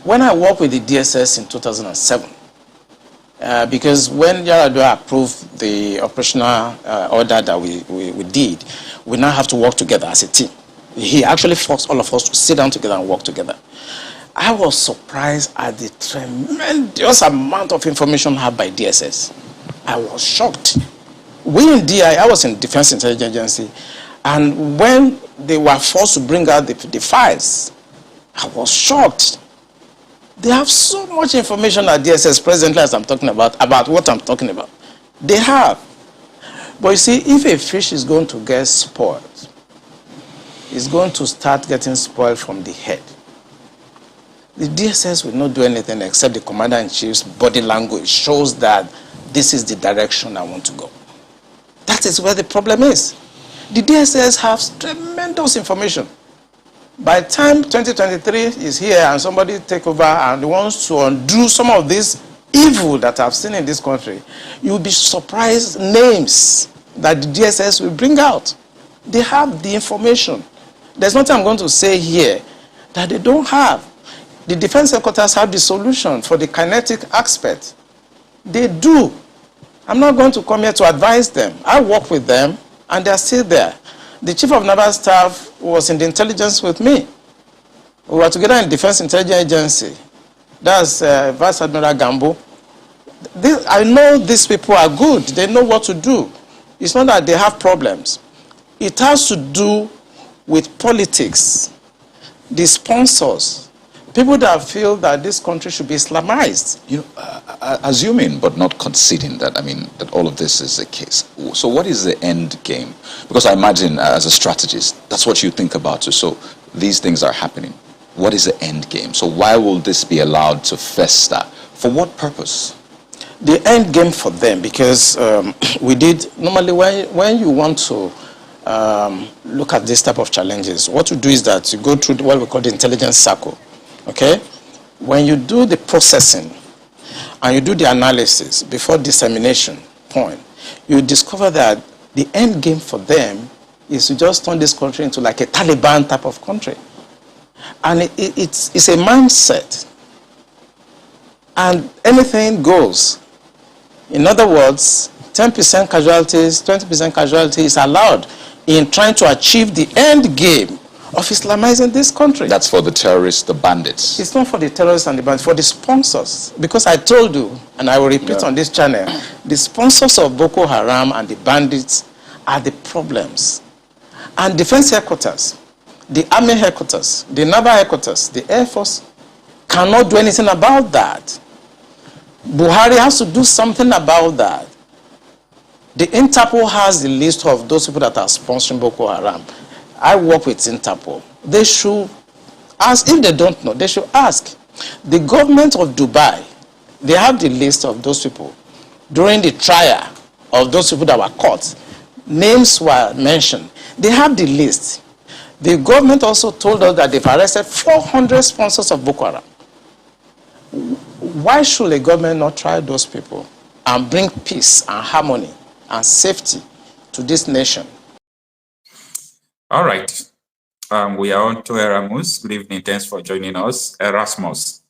When I worked with the DSS in 2007, because when Yaradua approved the operational order that we did, we now have to work together as a team. He actually forced all of us to sit down together and work together. I was surprised at the tremendous amount of information had by DSS. I was shocked. We in DI, I was in Defense Intelligence Agency, and when they were forced to bring out the files, I was shocked. They have so much information at DSS presently as I'm talking about what I'm talking about. They have. But you see, if a fish is going to get spoiled, it's going to start getting spoiled from the head. The DSS will not do anything except the Commander-in-Chief's body language shows that this is the direction I want to go. That is where the problem is. The DSS has tremendous information. By the time 2023 is here and somebody take over and wants to undo some of this evil that I've seen in this country, you'll be surprised names that the DSS will bring out. They have the information. There's nothing I'm going to say here that they don't have. The defense headquarters have the solution for the kinetic aspect. They do. I'm not going to come here to advise them. I work with them and they're still there. The chief of naval staff was in the intelligence with me. We were together in Defense Intelligence Agency. That's Vice Admiral Gambo. I know these people are good. They know what to do. It's not that they have problems. It has to do with politics, the sponsors, people that feel that this country should be Islamized. Assuming but not conceding that, that all of this is the case. So what is the end game? Because I imagine as a strategist, that's what you think about. So these things are happening. What is the end game? So why will this be allowed to fester? For what purpose? The end game for them, because we did, normally when you want to look at this type of challenges, what you do is that you go through what we call the intelligence circle. Okay? When you do the processing and you do the analysis before dissemination point, you discover that the end game for them is to just turn this country into like a Taliban type of country. And it's a mindset. And anything goes. In other words, 10% casualties, 20% casualties is allowed in trying to achieve the end game of Islamizing this country. That's for the terrorists, the bandits. It's not for the terrorists and the bandits, for the sponsors. Because I told you, and I will repeat on this channel, the sponsors of Boko Haram and the bandits are the problems. And defense headquarters, the army headquarters, the naval headquarters, the air force cannot do anything about that. Buhari has to do something about that. The Interpol has the list of those people that are sponsoring Boko Haram. I work with Interpol. They should ask, if they don't know, they should ask. The government of Dubai, they have the list of those people. During the trial of those people that were caught, names were mentioned. They have the list. The government also told us that they've arrested 400 sponsors of Boko Haram. Why should a government not try those people and bring peace and harmony and safety to this nation? All right. We are on to Erasmus. Good evening. Thanks for joining us. Erasmus.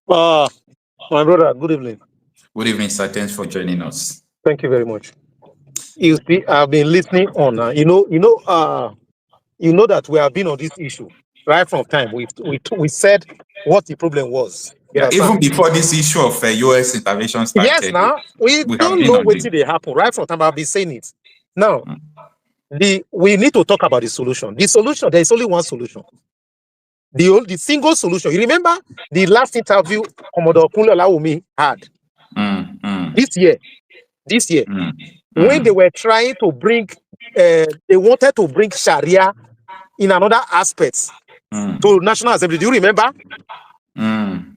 My brother, good evening. Good evening, sir. Thanks for joining us. Thank you very much. You see, I've been listening on. You know that we have been on this issue right from time. We said what the problem was. Yeah, even before this issue of U.S. intervention started. Yes, now we don't know what they happen right from time. I've been saying it. Now, we need to talk about the solution. The solution, there is only one solution. The single solution. You remember the last interview Commodore Kunle Olawumi had this year, when they were trying to bring, they wanted to bring Sharia in another aspect to National Assembly. Do you remember?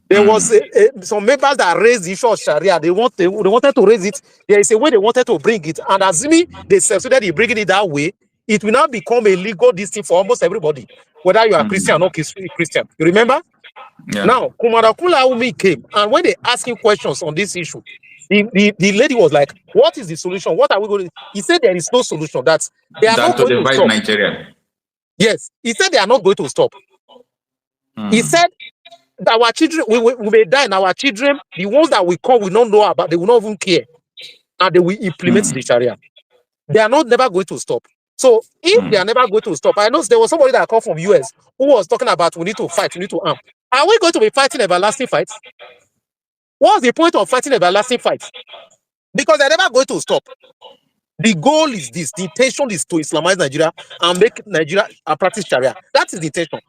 There was some members that raised the issue of Sharia. They wanted to raise it. There is a way they wanted to bring it, and assuming they succeeded in bringing it that way, it will now become a legal thing for almost everybody, whether you are Christian or not Christian. You remember? Yeah. Now, Kumara Kulaumi came, and when they asked him questions on this issue, the lady was like, "What is the solution? What are we going to?" He said there is no solution. That they are not going to stop. Nigeria. Yes, he said they are not going to stop. He said our children, we may die, and our children, the ones that we come, we don't know about, they will not even care, and they will implement the Sharia. They are not never going to stop. So if they are never going to stop, I know there was somebody that come from US who was talking about we need to fight, we need to arm. Are we going to be fighting everlasting fights? What's the point of fighting everlasting fights? Because they're never going to stop. The goal is this. The intention is to Islamize Nigeria and make Nigeria practice Sharia. That is the intention.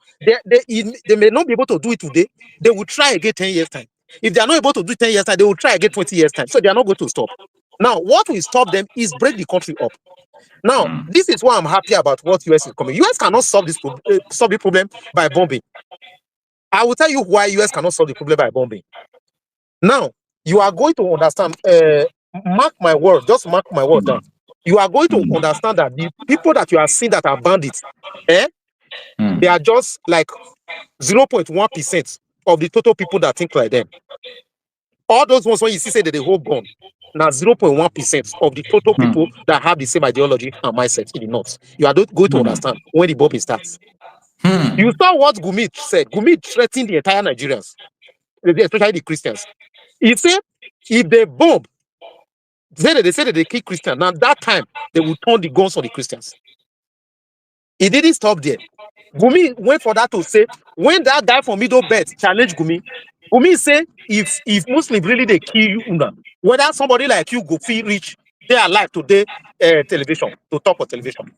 They may not be able to do it today. They will try again 10 years' time. If they are not able to do it 10 years' time, they will try again 20 years' time. So they are not going to stop. Now, what will stop them is break the country up. Now, this is why I'm happy about what US is coming. US cannot solve this solve the problem by bombing. I will tell you why US cannot solve the problem by bombing. Now, you are going to understand, mark my word, just mark my word down. You are going to understand that the people that you are seeing that are bandits, they are just like 0.1% of the total people that think like them. All those ones when you see say that they hold gun, now 0.1% of the total people that have the same ideology and mindset in the north. You are not going to understand when the bombing starts. You saw what Gumi said. Gumi threatened the entire Nigerians, especially the Christians. He said if they bomb, they said that they kill Christians. Now that time they will turn the guns on the Christians. He didn't stop there. Gumi went for that to say when that guy from Middle Belt challenged Gumi, Gumi say if Muslims really they kill you, whether somebody like you go feel rich, they are alive today, television to talk on television.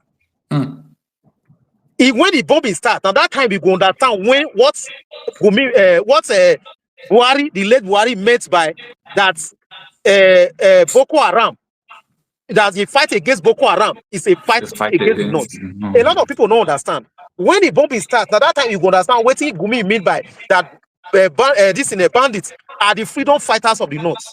If when the bombing starts, now that time we go understand when what Buhari, the late Buhari meant by that Boko Haram, that the fight against Boko Haram is a fight against the North. A lot of people don't understand. When the bombing starts, now that time you understand what Gumi mean by that this in a bandits are the freedom fighters of the North.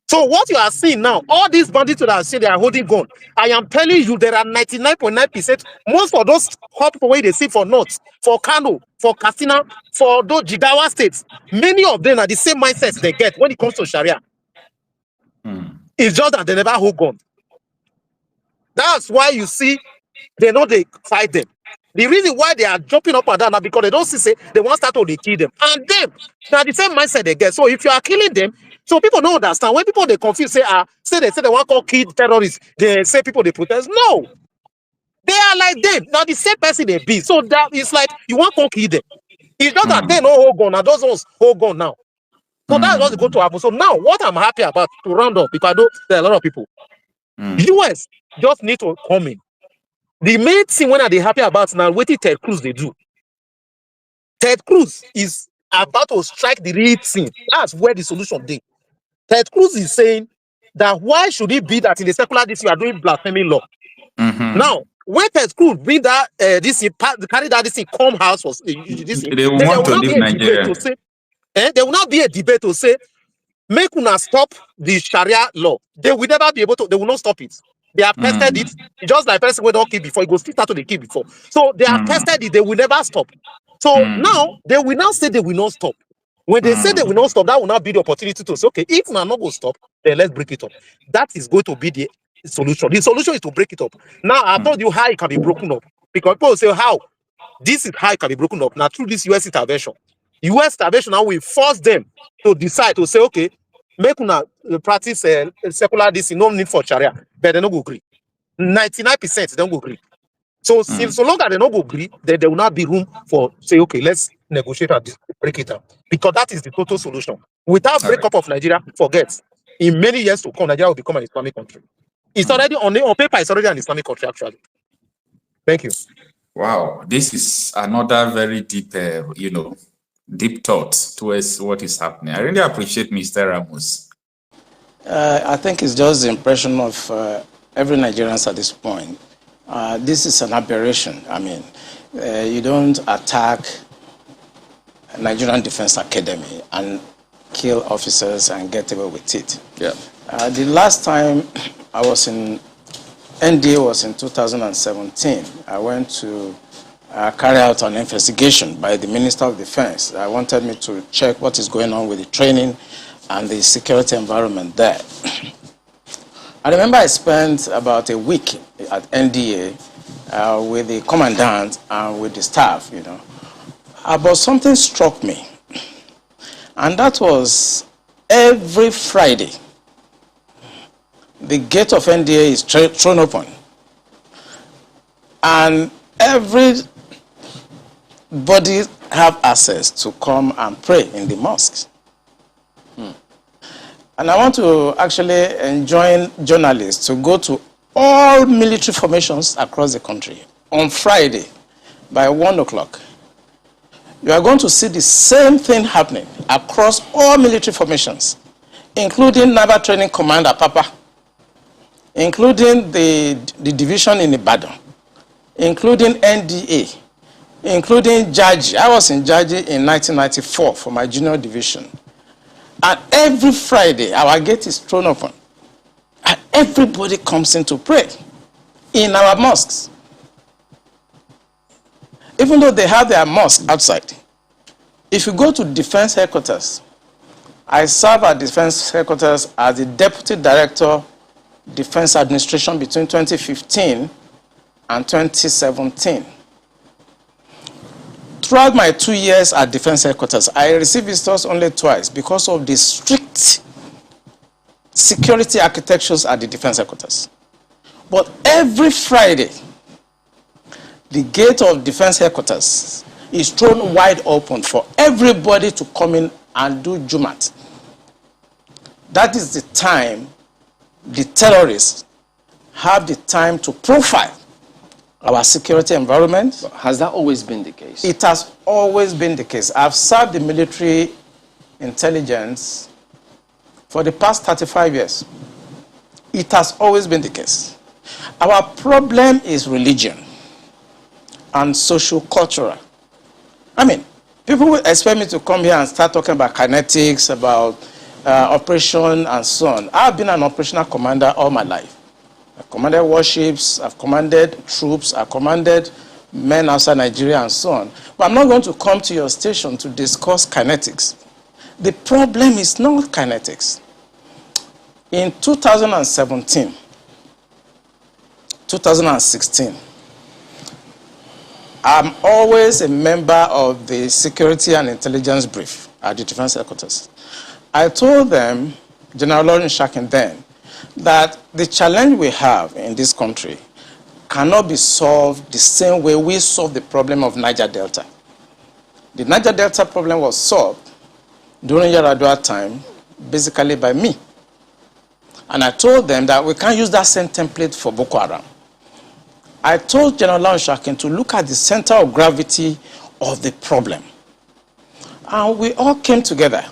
So what you are seeing now, all these bandits that are saying they are holding gun, I am telling you there are 99.9%. Most of those hot people where they see for North, for Kanu, for Katsina, for those Jigawa states, many of them are the same mindsets they get when it comes to Sharia. It's just that they never hold gun. That's why you see they know they fight them. The reason why they are jumping up and down now because they don't see say they want to start to kill them. And them, now the same mindset they get. So if you are killing them, so people don't understand. When people they confuse, say they want to kill terrorists, they say people they protest. No, they are like them. Now the same person they be. So that it's like you want to kill them. It's not that they don't hold gun. Now those ones hold gun now. So that's what's going to happen. So now what I'm happy about to round up, because I know there are a lot of people. US just need to come in. The main thing when are they happy about now, what Ted Cruz they do. Ted Cruz is about to strike the real thing. That's where the solution is. Ted Cruz is saying that why should it be that in the secular this you are doing blasphemy law? Now, when Ted Cruz bring that carry that this in come house was they want to leave Nigeria. There will not be a debate to say make una stop the Sharia law. They will never be able to. They will not stop it. They have tested it. Just like person who don't kill before, it goes start to the kill before. So they have tested it. They will never stop. So now they will now say they will not stop. When they say they will not stop, that will not be the opportunity to say, okay, if we are not going to stop, then let's break it up. That is going to be the solution. The solution is to break it up. Now I told you how it can be broken up because people say how this is how it can be broken up. Now through this US intervention now will force them to decide to say, okay, make una practice secular this, no need for Sharia, but they don't go agree. 99% they don't go agree. So so long as they don't go agree, then there will not be room for say, okay, let's negotiate and break it up. Because that is the total solution. Without breakup of Nigeria, forget. In many years to come, Nigeria will become an Islamic country. It's already on paper, it's already an Islamic country, actually. Thank you. Wow, this is another very deep, deep thought towards what is happening. I really appreciate Mr. Ramos. I think it's just the impression of every Nigerian at this point. This is an aberration. I mean, you don't attack Nigerian Defense Academy and kill officers and get away with it. Yeah. The last time I was in NDA was in 2017. I went to carry out an investigation by the Minister of Defense. I wanted me to check what is going on with the training and the security environment there. I remember I spent about a week at NDA with the commandant and with the staff, But something struck me. And that was every Friday. The gate of NDA is thrown open. And everybody have access to come and pray in the mosques. And I want to actually enjoin journalists to go to all military formations across the country on Friday by 1 o'clock. You are going to see the same thing happening across all military formations, including Naval Training Command at Papa, including the division in Ibadan, including NDA, including Jaji. I was in Jaji in 1994 for my junior division. And every Friday, our gate is thrown open. And everybody comes in to pray in our mosques. Even though they have their mosque outside. If you go to defense headquarters, I serve at defense headquarters as the Deputy Director, Defense Administration between 2015 and 2017. Throughout my 2 years at defense headquarters, I received visitors only twice because of the strict security architectures at the defense headquarters. But every Friday, the gate of defense headquarters is thrown wide open for everybody to come in and do Jumat. That is the time the terrorists have the time to profile our security environment. Has that always been the case? It has always been the case. I've served the military intelligence for the past 35 years. It has always been the case. Our problem is religion and social-cultural. I mean, people will expect me to come here and start talking about kinetics, about operation and so on. I've been an operational commander all my life. I've commanded warships, I've commanded troops, I've commanded men outside Nigeria and so on. But I'm not going to come to your station to discuss kinetics. The problem is not kinetics. In 2017, 2016, I'm always a member of the Security and Intelligence Brief at the Defense Headquarters. I told them, General Lawrence Shakin then, that the challenge we have in this country cannot be solved the same way we solved the problem of Niger Delta. The Niger Delta problem was solved during Yaradua time, basically by me. And I told them that we can't use that same template for Boko Haram. I told General Lawrence Shakin to look at the center of gravity of the problem. And we all came together.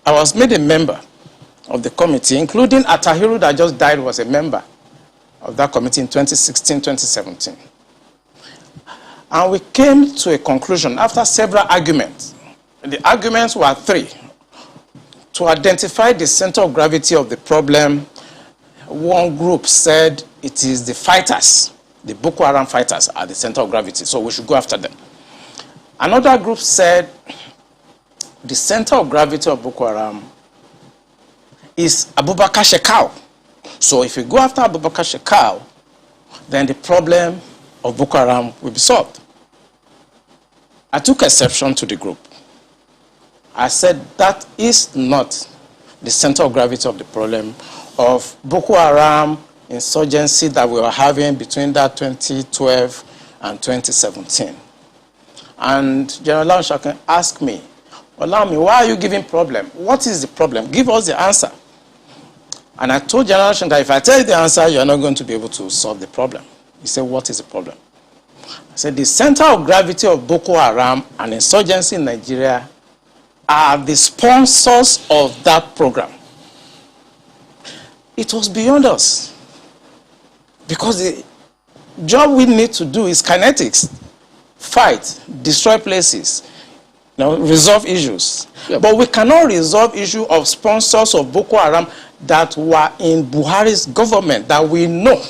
I was made a member of the committee, including Atahiru that just died was a member of that committee in 2016, 2017. And we came to a conclusion after several arguments. The arguments were three. To identify the center of gravity of the problem, one group said it is the fighters, the Boko Haram fighters are the center of gravity, so we should go after them. Another group said the center of gravity of Boko Haram is Abubakar Shekau. So if you go after Abubakar Shekau, then the problem of Boko Haram will be solved. I took exception to the group. I said that is not the center of gravity of the problem of Boko Haram insurgency that we were having between that 2012 and 2017. And General Lawrence Shakin asked me, Olami, why are you giving problem? What is the problem? Give us the answer. And I told General Shakin that if I tell you the answer, you're not going to be able to solve the problem. He said, what is the problem? I said, the center of gravity of Boko Haram and insurgency in Nigeria are the sponsors of that program. It was beyond us. Because the job we need to do is kinetics. Fight, destroy places, resolve issues. Yep. But we cannot resolve issue of sponsors of Boko Haram that were in Buhari's government, that we know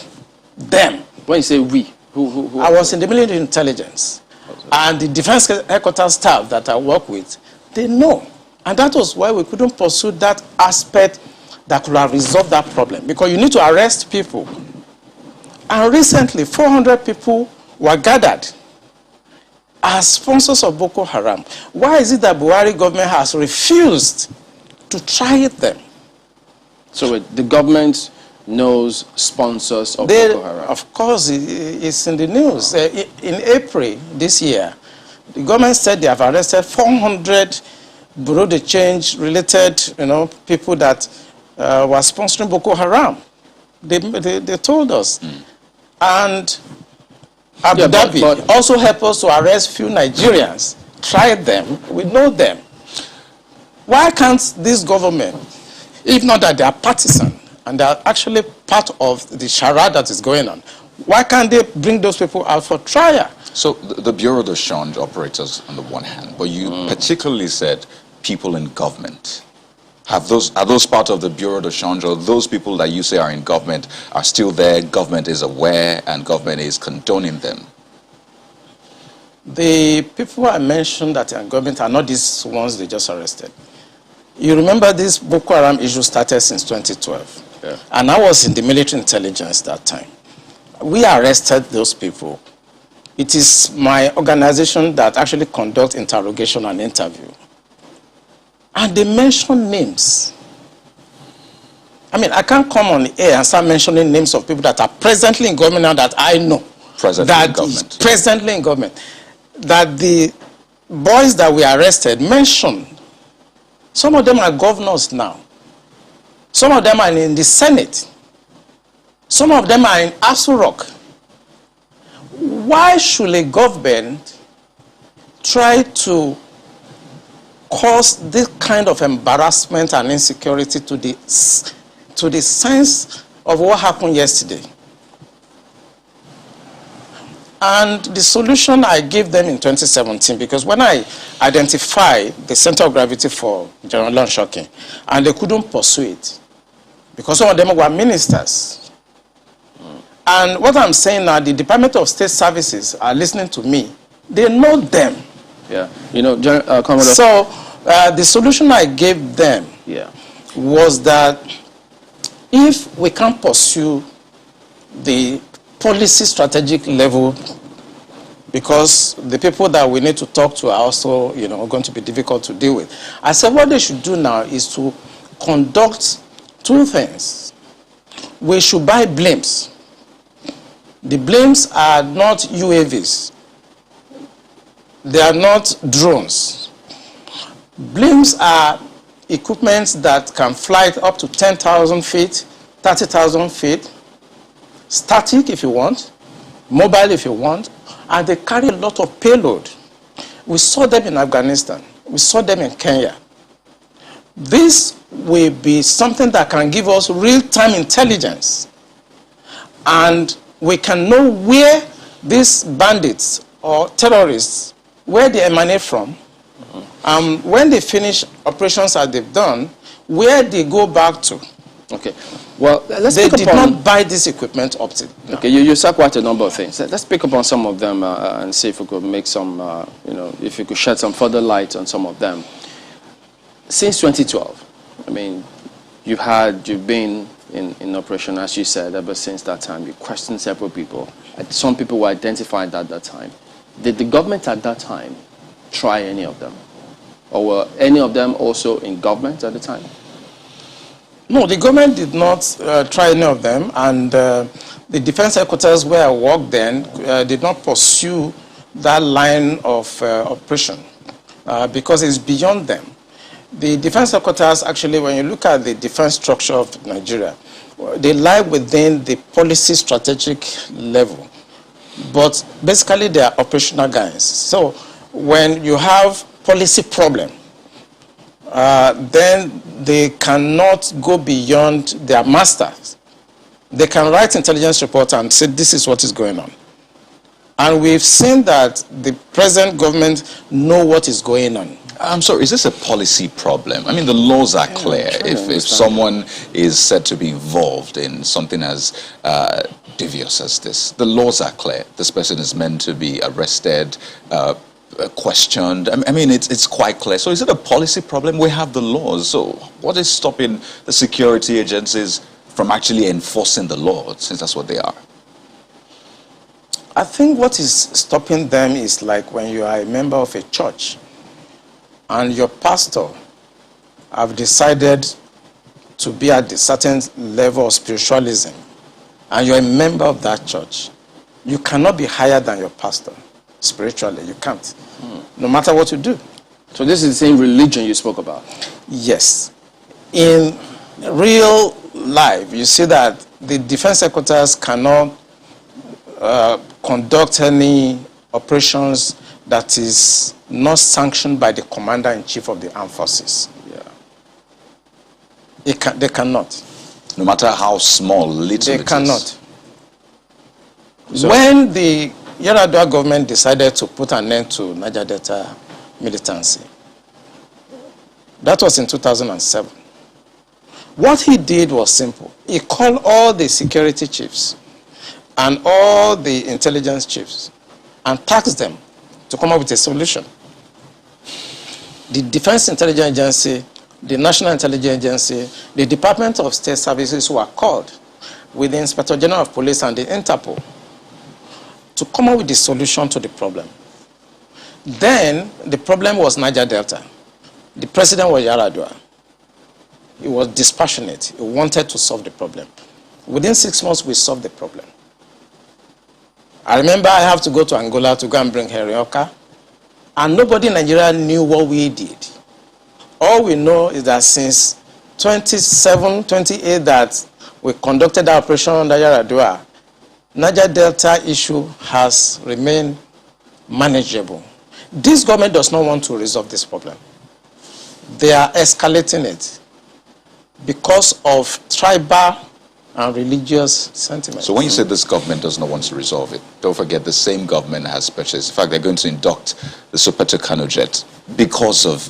them. When you say we, who I was in the military intelligence. Okay. And the defense headquarters staff that I work with, they know. And that was why we couldn't pursue that aspect that could have resolved that problem. Because you need to arrest people. And recently, 400 people were gathered are sponsors of Boko Haram. Why is it that Buhari government has refused to try them? So the government knows sponsors of Boko Haram? Of course, it's in the news. In April this year, the government said they have arrested 400 Bureau de Change related, people that were sponsoring Boko Haram. They told us. And Abu Dhabi also helped us to arrest few Nigerians. Tried them, we know them. Why can't this government, if not that they are partisan and they are actually part of the charade that is going on, why can't they bring those people out for trial? So the Bureau de Change operators on the one hand, but you particularly said people in government. Are those part of the Bureau de Change, or those people that you say are in government are still there, government is aware, and government is condoning them? The people I mentioned that are in government are not these ones they just arrested. You remember this Boko Haram issue started since 2012. Yeah. And I was in the military intelligence that time. We arrested those people. It is my organization that actually conducts interrogation and interview. And they mention names. I mean, I can't come on the air and start mentioning names of people that are presently in government now that I know. Presently in government. That the boys that we arrested mentioned. Some of them are governors now. Some of them are in the Senate. Some of them are in Aso Rock. Why should a government try to cause this kind of embarrassment and insecurity to the sense of what happened yesterday? And the solution I gave them in 2017, because when I identified the center of gravity for General Lanshokin, and they couldn't pursue it, because some of them were ministers. And what I'm saying now, the Department of State Services are listening to me. They know them. Yeah, Commodore. So the solution I gave them was that if we can't pursue the policy strategic level, because the people that we need to talk to are also, going to be difficult to deal with. I said what they should do now is to conduct two things. We should buy blimps. The blimps are not UAVs. They are not drones. Blimps are equipment that can fly up to 10,000 feet, 30,000 feet, static if you want, mobile if you want, and they carry a lot of payload. We saw them in Afghanistan. We saw them in Kenya. This will be something that can give us real-time intelligence, and we can know where these bandits or terrorists, where they emanate from, when they finish operations that they've done, where they go back to. Okay. Well, they did not buy this equipment up to now. Okay, you said quite a number of things. Let's pick up on some of them and see if we could make some, if you could shed some further light on some of them. Since 2012, I mean, you've been in operation, as you said, ever since that time. You questioned several people. Some people were identified at that time. Did the government at that time try any of them? Or were any of them also in government at the time? No, the government did not try any of them, and the defense headquarters where I worked then did not pursue that line of operation because it's beyond them. The defense headquarters, actually, when you look at the defense structure of Nigeria, they lie within the policy strategic level, but basically they are operational guys. So when you have policy problem, then they cannot go beyond their masters. They can write intelligence reports and say this is what is going on. And we've seen that the present government know what is going on. I'm sorry, is this a policy problem? I mean, the laws are clear. If someone is said to be involved in something as devious as this, the laws are clear. This person is meant to be arrested, questioned. I mean, it's quite clear. So is it a policy problem? We have the laws. So what is stopping the security agencies from actually enforcing the law, since that's what they are? I think what is stopping them is like when you are a member of a church and your pastor have decided to be at a certain level of spiritualism and you're a member of that church, you cannot be higher than your pastor spiritually. You can't, no matter what you do. So this is the same religion you spoke about? Yes. In real life, you see that the defense headquarters cannot conduct any operations that is not sanctioned by the commander-in-chief of the armed forces. Yeah. They cannot. No matter how small, little they cannot. So when the Yar'Adua government decided to put an end to Niger Delta militancy, that was in 2007. What he did was simple. He called all the security chiefs and all the intelligence chiefs and tasked them to come up with a solution. The Defense Intelligence Agency, the National Intelligence Agency, the Department of State Services were called with the Inspector General of Police and the Interpol to come up with the solution to the problem. Then the problem was Niger Delta. The president was Yar'Adua. He was dispassionate. He wanted to solve the problem. Within 6 months, we solved the problem. I remember I have to go to Angola to go and bring Herioka, and nobody in Nigeria knew what we did. All we know is that since 27, 28 that we conducted our operation under Yar'Adua, Niger Delta issue has remained manageable. This government does not want to resolve this problem. They are escalating it because of tribal and religious sentiments. So when you say this government does not want to resolve it, don't forget the same government has purchased. In fact, they're going to induct the Sopeto Kanu jet because of,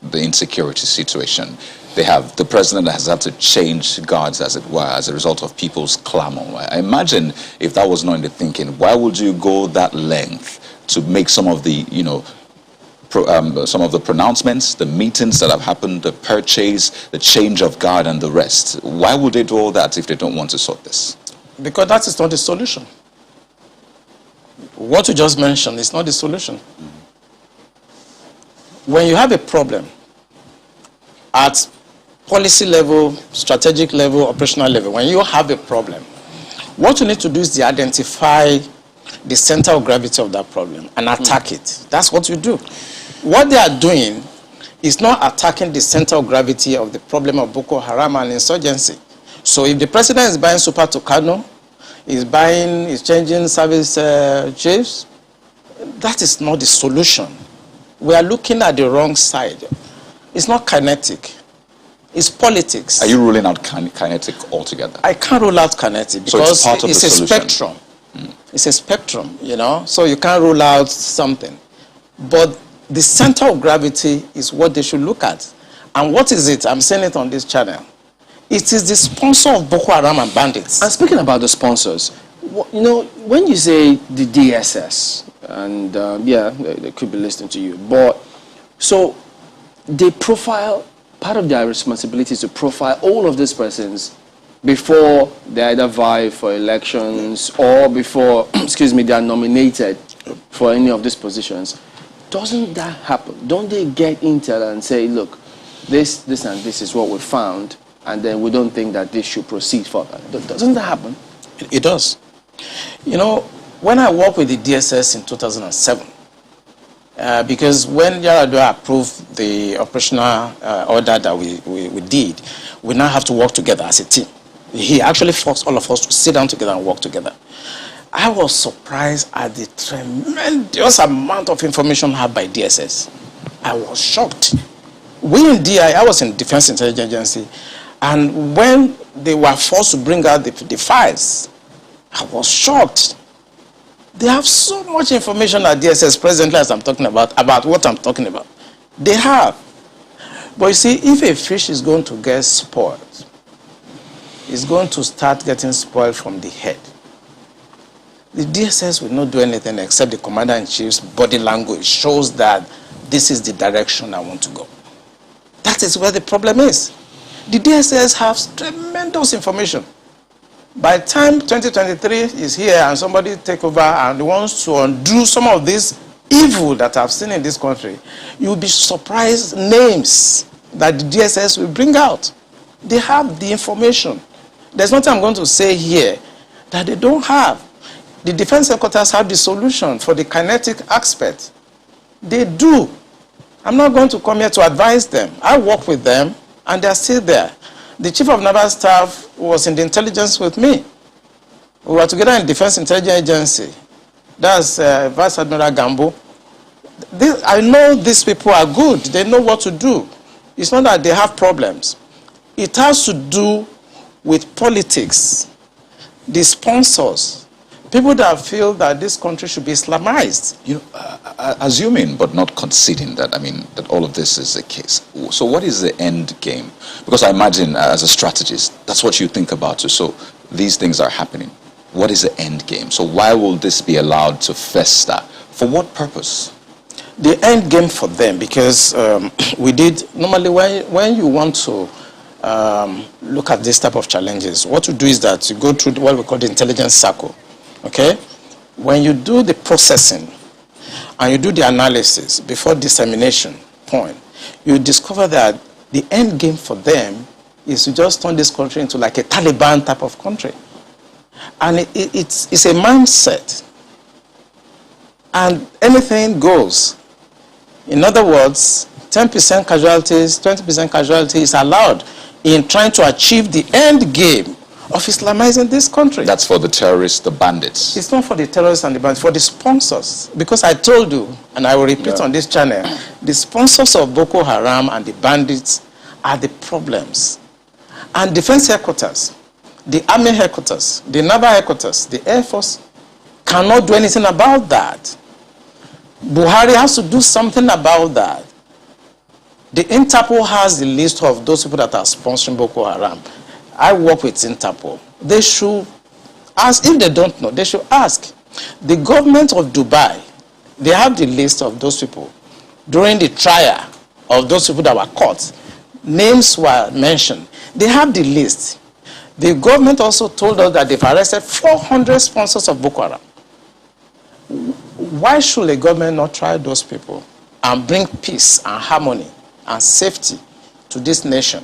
the insecurity situation. They have, the president has had to change guards, as it were, as a result of people's clamor. I imagine if that was not in the thinking, why would you go that length to make some of the, some of the pronouncements, the meetings that have happened, the purchase, the change of guard and the rest? Why would they do all that if they don't want to sort this? Because that is not the solution. What you just mentioned is not the solution. When you have a problem at policy level, strategic level, operational level, when you have a problem, what you need to do is to identify the center of gravity of that problem and attack it. That's what you do. What they are doing is not attacking the center of gravity of the problem of Boko Haram and insurgency. So if the president is buying Super Tucano, is changing service chiefs, that is not the solution. We are looking at the wrong side. It's not kinetic. It's politics. Are you ruling out kinetic altogether? I can't rule out kinetic because so it's a spectrum. It's a spectrum, so you can't rule out something. But the center of gravity is what they should look at. And what is it? I'm saying it on this channel. It is the sponsor of Boko Haram and bandits. And speaking about the sponsors, when you say the DSS, and they could be listening to you, but so they profile, part of their responsibility is to profile all of these persons before they either vie for elections or before, they are nominated for any of these positions. Doesn't that happen? Don't they get intel and say, look, this and this is what we found, and then we don't think that this should proceed further? Doesn't that happen? It does. When I worked with the DSS in 2007, because when Yar'Adua approved the operational order that we did, we now have to work together as a team. He actually forced all of us to sit down together and work together. I was surprised at the tremendous amount of information had by DSS. I was shocked. We in DI, I was in Defense Intelligence Agency, and when they were forced to bring out the files, I was shocked. They have so much information at DSS presently as I'm talking about what I'm talking about. They have. But you see, if a fish is going to get spoiled, it's going to start getting spoiled from the head. The DSS will not do anything except the commander-in-chief's body language shows that this is the direction I want to go. That is where the problem is. The DSS has tremendous information. By the time 2023 is here and somebody take over and wants to undo some of this evil that I've seen in this country, you'll be surprised names that the DSS will bring out. They have the information. There's nothing I'm going to say here that they don't have. The defense headquarters have the solution for the kinetic aspect. They do. I'm not going to come here to advise them. I work with them, and they're still there. The chief of naval staff was in the intelligence with me. We were together in Defense Intelligence Agency. That's Vice Admiral Gambo. I know these people are good. They know what to do. It's not that they have problems. It has to do with politics, the sponsors, people that feel that this country should be Islamized. You know, assuming but not conceding that, I mean, that all of this is the case. So what is the end game? Because I imagine as a strategist, that's what you think about. So these things are happening. What is the end game? So why will this be allowed to fester? For what purpose? The end game for them, because we did, normally when you want to look at this type of challenges, what you do is that you go through what we call the intelligence circle. Okay? When you do the processing and you do the analysis before dissemination point, you discover that the end game for them is to just turn this country into like a Taliban type of country. And it's a mindset. And anything goes. In other words, 10% casualties, 20% casualties is allowed in trying to achieve the end game of Islamizing this country. That's for the terrorists, the bandits. It's not for the terrorists and the bandits, for the sponsors. Because I told you, and I will repeat on this channel, the sponsors of Boko Haram and the bandits are the problems. And defense headquarters, the army headquarters, the naval headquarters, the air force cannot do anything about that. Buhari has to do something about that. The Interpol has the list of those people that are sponsoring Boko Haram. I work with Interpol. They should ask, if they don't know, they should ask. The government of Dubai, they have the list of those people. During the trial of those people that were caught, names were mentioned. They have the list. The government also told us that they've arrested 400 sponsors of Boko Haram. Why should a government not try those people and bring peace and harmony and safety to this nation?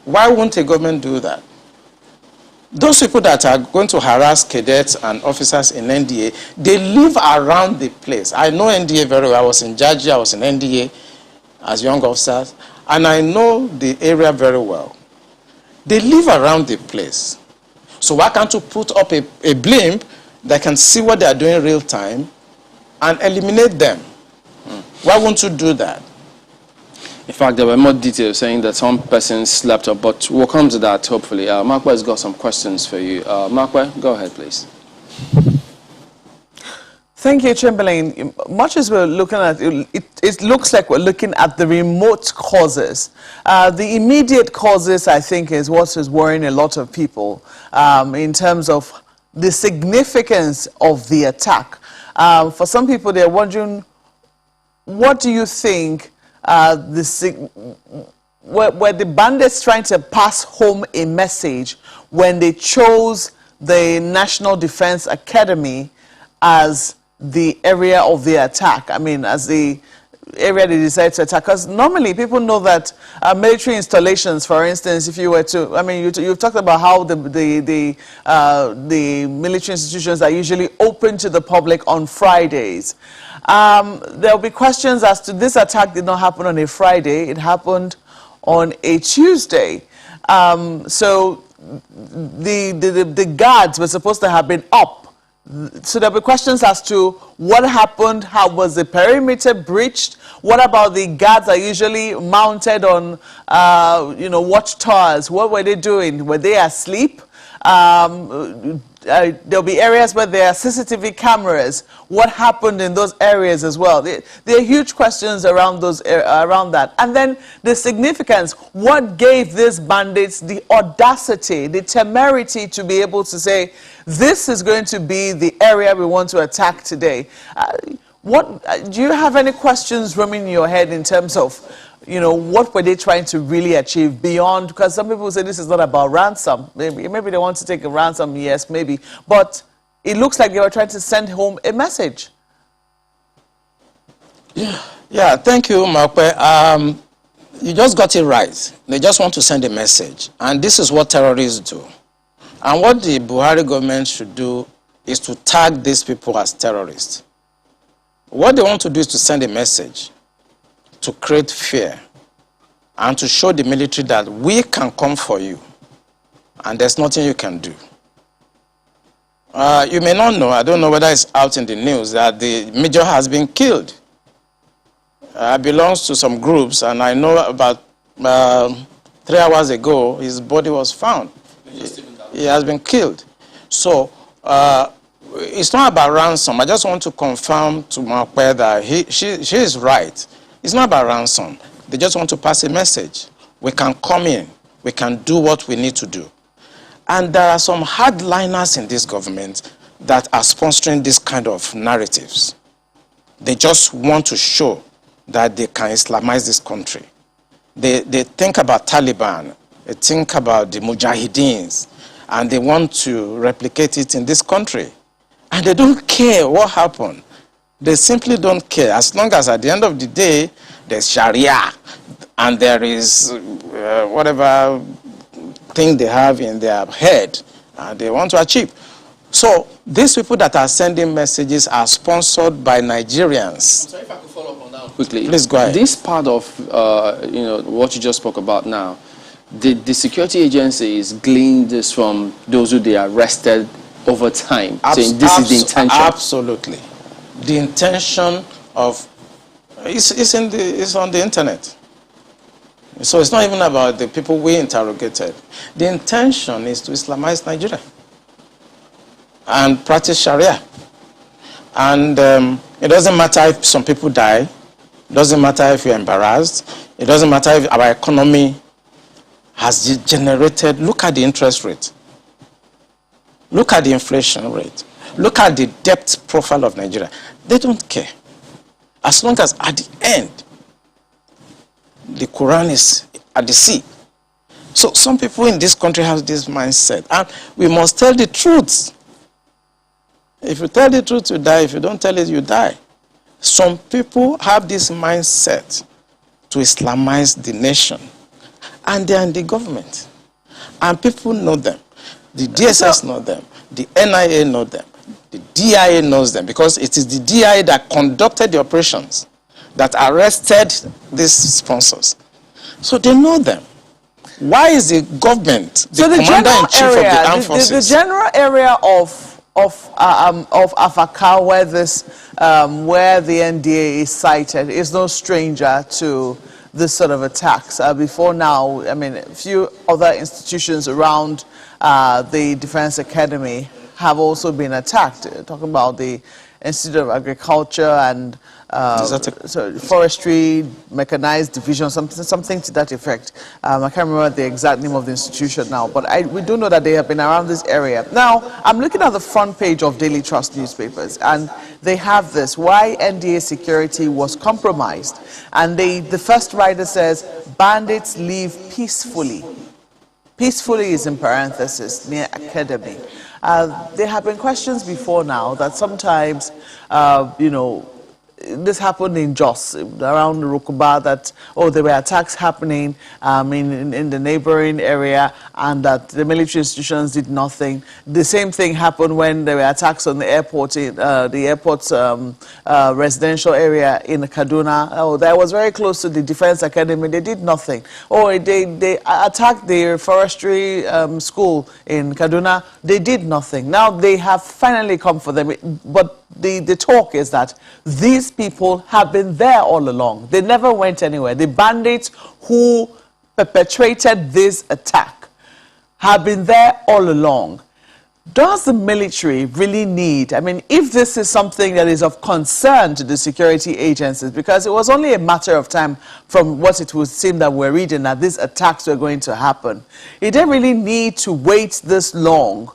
Why won't a government do that? Those people that are going to harass cadets and officers in NDA, they live around the place. I know NDA very well. I was in Georgia, I was in NDA as young officers, and I know the area very well. They live around the place. So why can't you put up a blimp that can see what they are doing in real time and eliminate them? Why won't you do that? In fact, there were more details saying that some persons slept up, but we'll come to that hopefully. Makwe has got some questions for you. Makwe, go ahead, please. Thank you, Chamberlain. Much as we're looking at it looks like we're looking at the remote causes. The immediate causes, I think, is what is worrying a lot of people in terms of the significance of the attack. For some people, they're wondering, what do you think were the bandits trying to pass home a message when they chose the National Defense Academy as the area of the attack? I mean, as the area they decided to attack. Because normally people know that military installations, for instance, if you were to, I mean, you've talked about how the military institutions are usually open to the public on Fridays. There will be questions as to this attack did not happen on a Friday. It happened on a Tuesday. So the guards were supposed to have been up. So there'll be questions as to what happened, how was the perimeter breached, what about the guards that are usually mounted on, watchtowers, what were they doing? Were they asleep? There'll be areas where there are CCTV cameras. What happened in those areas as well? There are huge questions around that. And then the significance, what gave these bandits the audacity, the temerity to be able to say, this is going to be the area we want to attack today? Do you have any questions roaming in your head in terms of you know, what were they trying to really achieve beyond, because some people say this is not about ransom. Maybe they want to take a ransom, yes, maybe. But it looks like they were trying to send home a message. Yeah, thank you, Makwe. You just got it right. They just want to send a message. And this is what terrorists do. And what the Buhari government should do is to tag these people as terrorists. What they want to do is to send a message to create fear and to show the military that we can come for you and there's nothing you can do. You may not know, I don't know whether it's out in the news, that the major has been killed. Belongs to some groups, and I know about 3 hours ago his body was found. He has been killed. So it's not about ransom. I just want to confirm to Makwe that she is right. It's not about ransom. They just want to pass a message. We can come in. We can do what we need to do. And there are some hardliners in this government that are sponsoring this kind of narratives. They just want to show that they can Islamize this country. They think about Taliban. They think about the Mujahideens. And they want to replicate it in this country. And they don't care what happened. They simply don't care. As long as at the end of the day, there's Sharia and there is whatever thing they have in their head they want to achieve. So these people that are sending messages are sponsored by Nigerians. I'm sorry if I could follow up on that quickly. Please go ahead. This part of what you just spoke about now, the security agencies gleaned this from those who they arrested over time, saying this is the intention. Absolutely. The intention of it's on the internet. So it's not even about the people we interrogated. The intention is to Islamize Nigeria and practice Sharia. And it doesn't matter if some people die. It doesn't matter if you're embarrassed. It doesn't matter if our economy has generated. Look at the interest rate. Look at the inflation rate. Look at the debt profile of Nigeria. They don't care. As long as at the end, the Quran is at the sea. So some people in this country have this mindset. And we must tell the truth. If you tell the truth, you die. If you don't tell it, you die. Some people have this mindset to Islamize the nation. And they are in the government. And people know them. The DSS know them. The NIA know them. The DIA knows them. Because it is the DIA that conducted the operations that arrested these sponsors. So they know them. Why is the government, the commander-in-chief of the armed forces? The general area of Afaka, where where the NDA is cited, is no stranger to this sort of attacks. Before now, I mean, a few other institutions around the Defense Academy have also been attacked. Talking about the Institute of Agriculture and Forestry, Mechanized Division, something to that effect. I can't remember the exact name of the institution now, but we do know that they have been around this area. Now, I'm looking at the front page of Daily Trust newspapers, and they have this, why NDA security was compromised. And the first writer says, bandits leave peacefully. Peacefully is in parenthesis, near academy. There have been questions before now that sometimes, this happened in Jos, around Rukuba, that, there were attacks happening in the neighboring area and that the military institutions did nothing. The same thing happened when there were attacks on the airport, the airport's residential area in Kaduna. That was very close to the Defense Academy. They did nothing. They attacked the forestry school in Kaduna. They did nothing. Now they have finally come for them. But the talk is that these people have been there all along. They never went anywhere. The bandits who perpetrated this attack have been there all along. Does the military really need, I mean, if this is something that is of concern to the security agencies, because it was only a matter of time from what it would seem that we're reading that these attacks were going to happen, did they really need to wait this long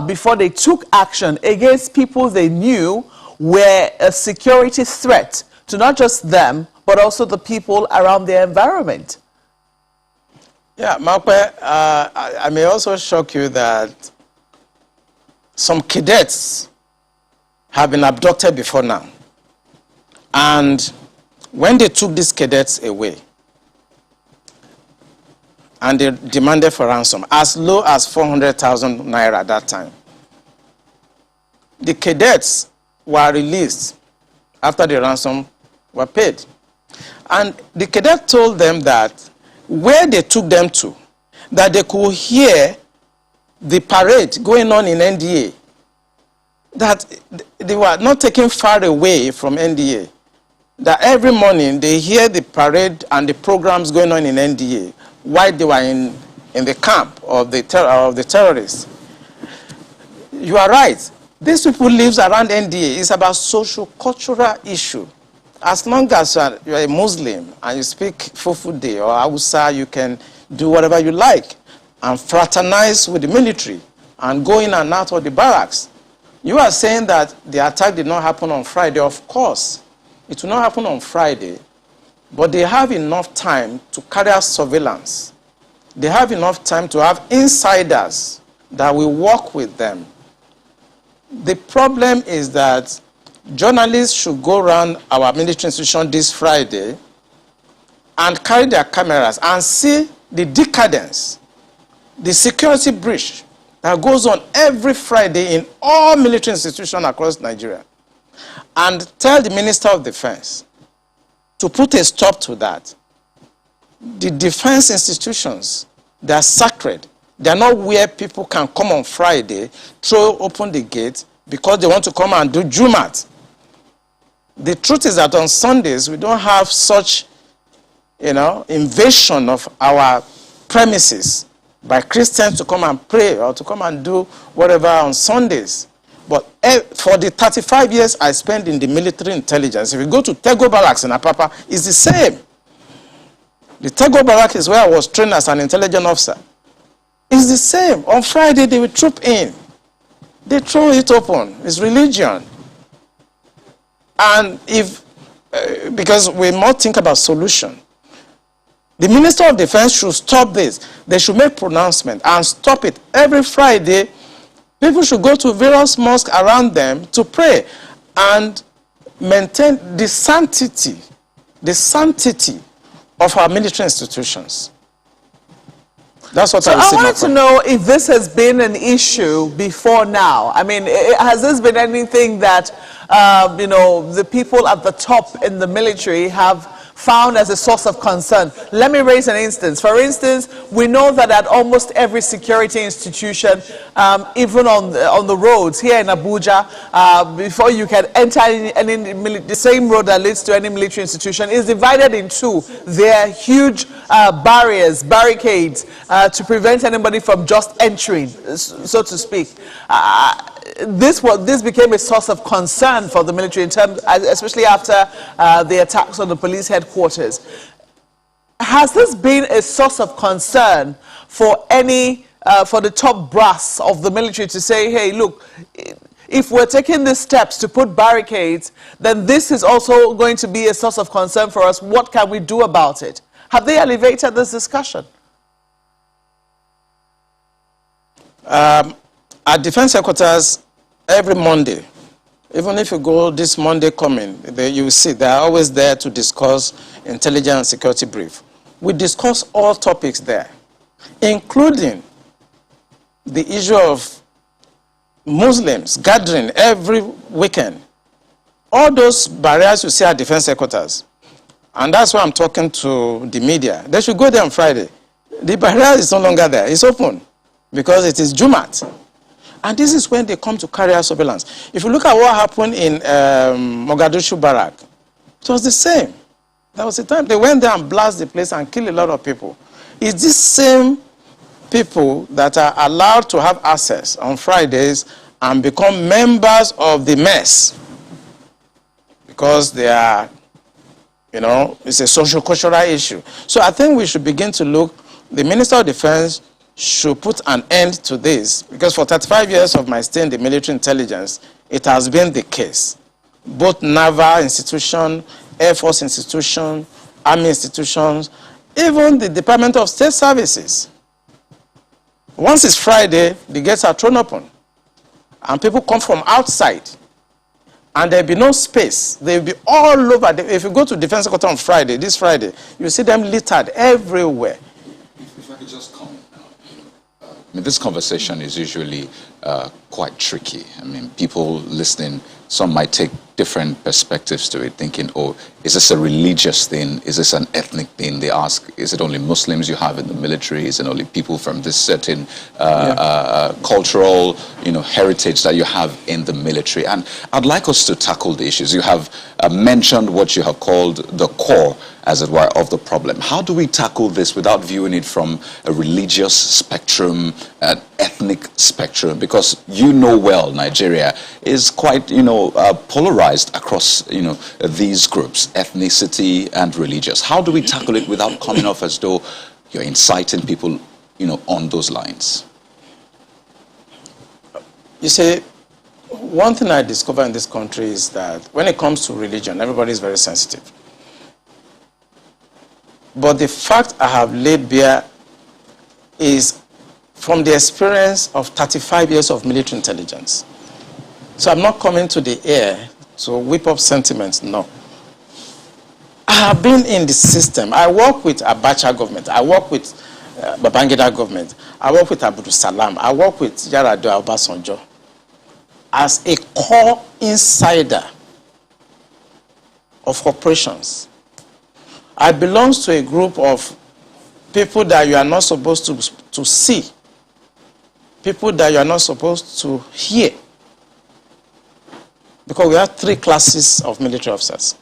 before they took action against people they knew were a security threat to not just them, but also the people around their environment. Yeah, Makwe, I may also shock you that some cadets have been abducted before now. And when they took these cadets away, and they demanded for ransom, as low as 400,000 naira at that time, the cadets were released after the ransom were paid. And the cadet told them that where they took them to, that they could hear the parade going on in NDA, that they were not taken far away from NDA, that every morning they hear the parade and the programs going on in NDA while they were in the camp of the terrorists. You are right. These people live around NDA. It's about social-cultural issue. As long as you are a Muslim and you speak Fufude or Hausa, you can do whatever you like and fraternize with the military and go in and out of the barracks. You are saying that the attack did not happen on Friday. Of course, it will not happen on Friday, but they have enough time to carry out surveillance. They have enough time to have insiders that will work with them. The problem is that journalists should go around our military institution this Friday and carry their cameras and see the decadence, the security breach that goes on every Friday in all military institutions across Nigeria, and tell the Minister of Defense to put a stop to that. The defense institutions, they are sacred. They are not where people can come on Friday, open the gate because they want to come and do Jumat. The truth is that on Sundays, we don't have such, invasion of our premises by Christians to come and pray or to come and do whatever on Sundays. But for the 35 years I spent in the military intelligence, if you go to Tego Barracks in Apapa, it's the same. The Tego Barracks is where I was trained as an intelligence officer. It's the same. On Friday, they will troop in. They throw it open. It's religion. And because we must think about solution. The Minister of Defense should stop this. They should make pronouncement and stop it. Every Friday, people should go to various mosques around them to pray and maintain the sanctity of our military institutions. That's what I wanted to know if this has been an issue before now. I mean, has this been anything that, the people at the top in the military have found as a source of concern? Let me raise an instance. For instance, we know that at almost every security institution, even on the roads here in Abuja, before you can enter the same road that leads to any military institution is divided in two. There are huge barricades to prevent anybody from just entering, so to speak. This became a source of concern for the military, in terms, especially after the attacks on the police headquarters. Has this been a source of concern for for the top brass of the military to say, hey, look, if we're taking these steps to put barricades, then this is also going to be a source of concern for us. What can we do about it? Have they elevated this discussion? At defense headquarters, every Monday, even if you go this Monday coming, you will see they are always there to discuss intelligence and security brief. We discuss all topics there, including the issue of Muslims gathering every weekend. All those barriers you see at defense headquarters, and that's why I'm talking to the media. They should go there on Friday. The barrier is no longer there. It's open because it is Jumat. And this is when they come to carry out surveillance. If you look at what happened in Mogadishu Barrack, it was the same. There was a time they went there and blasted the place and killed a lot of people. It's these same people that are allowed to have access on Fridays and become members of the mess because they are, it's a social-cultural issue. So I think we should begin to look, the Minister of Defense should put an end to this, because for 35 years of my stay in the military intelligence, it has been the case. Both naval institution, Air Force institutions, Army institutions, even the Department of State Services. Once it's Friday, the gates are thrown open. And people come from outside. And there'll be no space. They'll be all over. If you go to Defense Secretary on Friday, this Friday, you see them littered everywhere. If I could just comment now. I mean, this conversation is usually quite tricky. I mean, people listening, some might take different perspectives to it, thinking, oh, is this a religious thing? Is this an ethnic thing? They ask, is it only Muslims you have in the military? Is it only people from this certain cultural, heritage that you have in the military? And I'd like us to tackle the issues. You have mentioned what you have called the core, as it were, of the problem. How do we tackle this without viewing it from a religious spectrum, an ethnic spectrum? Because you know well, Nigeria is quite, polarized across, these groups, ethnicity and religious. How do we tackle it without coming off as though you're inciting people, on those lines? You see, one thing I discovered in this country is that when it comes to religion, everybody is very sensitive. But the fact I have laid bare is from the experience of 35 years of military intelligence. So I'm not coming to the air to whip up sentiments, no. I have been in the system. I work with Abacha government. I work with Babangida government. I work with Abdul Salam. I work with Yaradua Obasanjo. As a core insider of operations, I belong to a group of people that you are not supposed to see, people that you are not supposed to hear. Because we have 3 classes of military officers.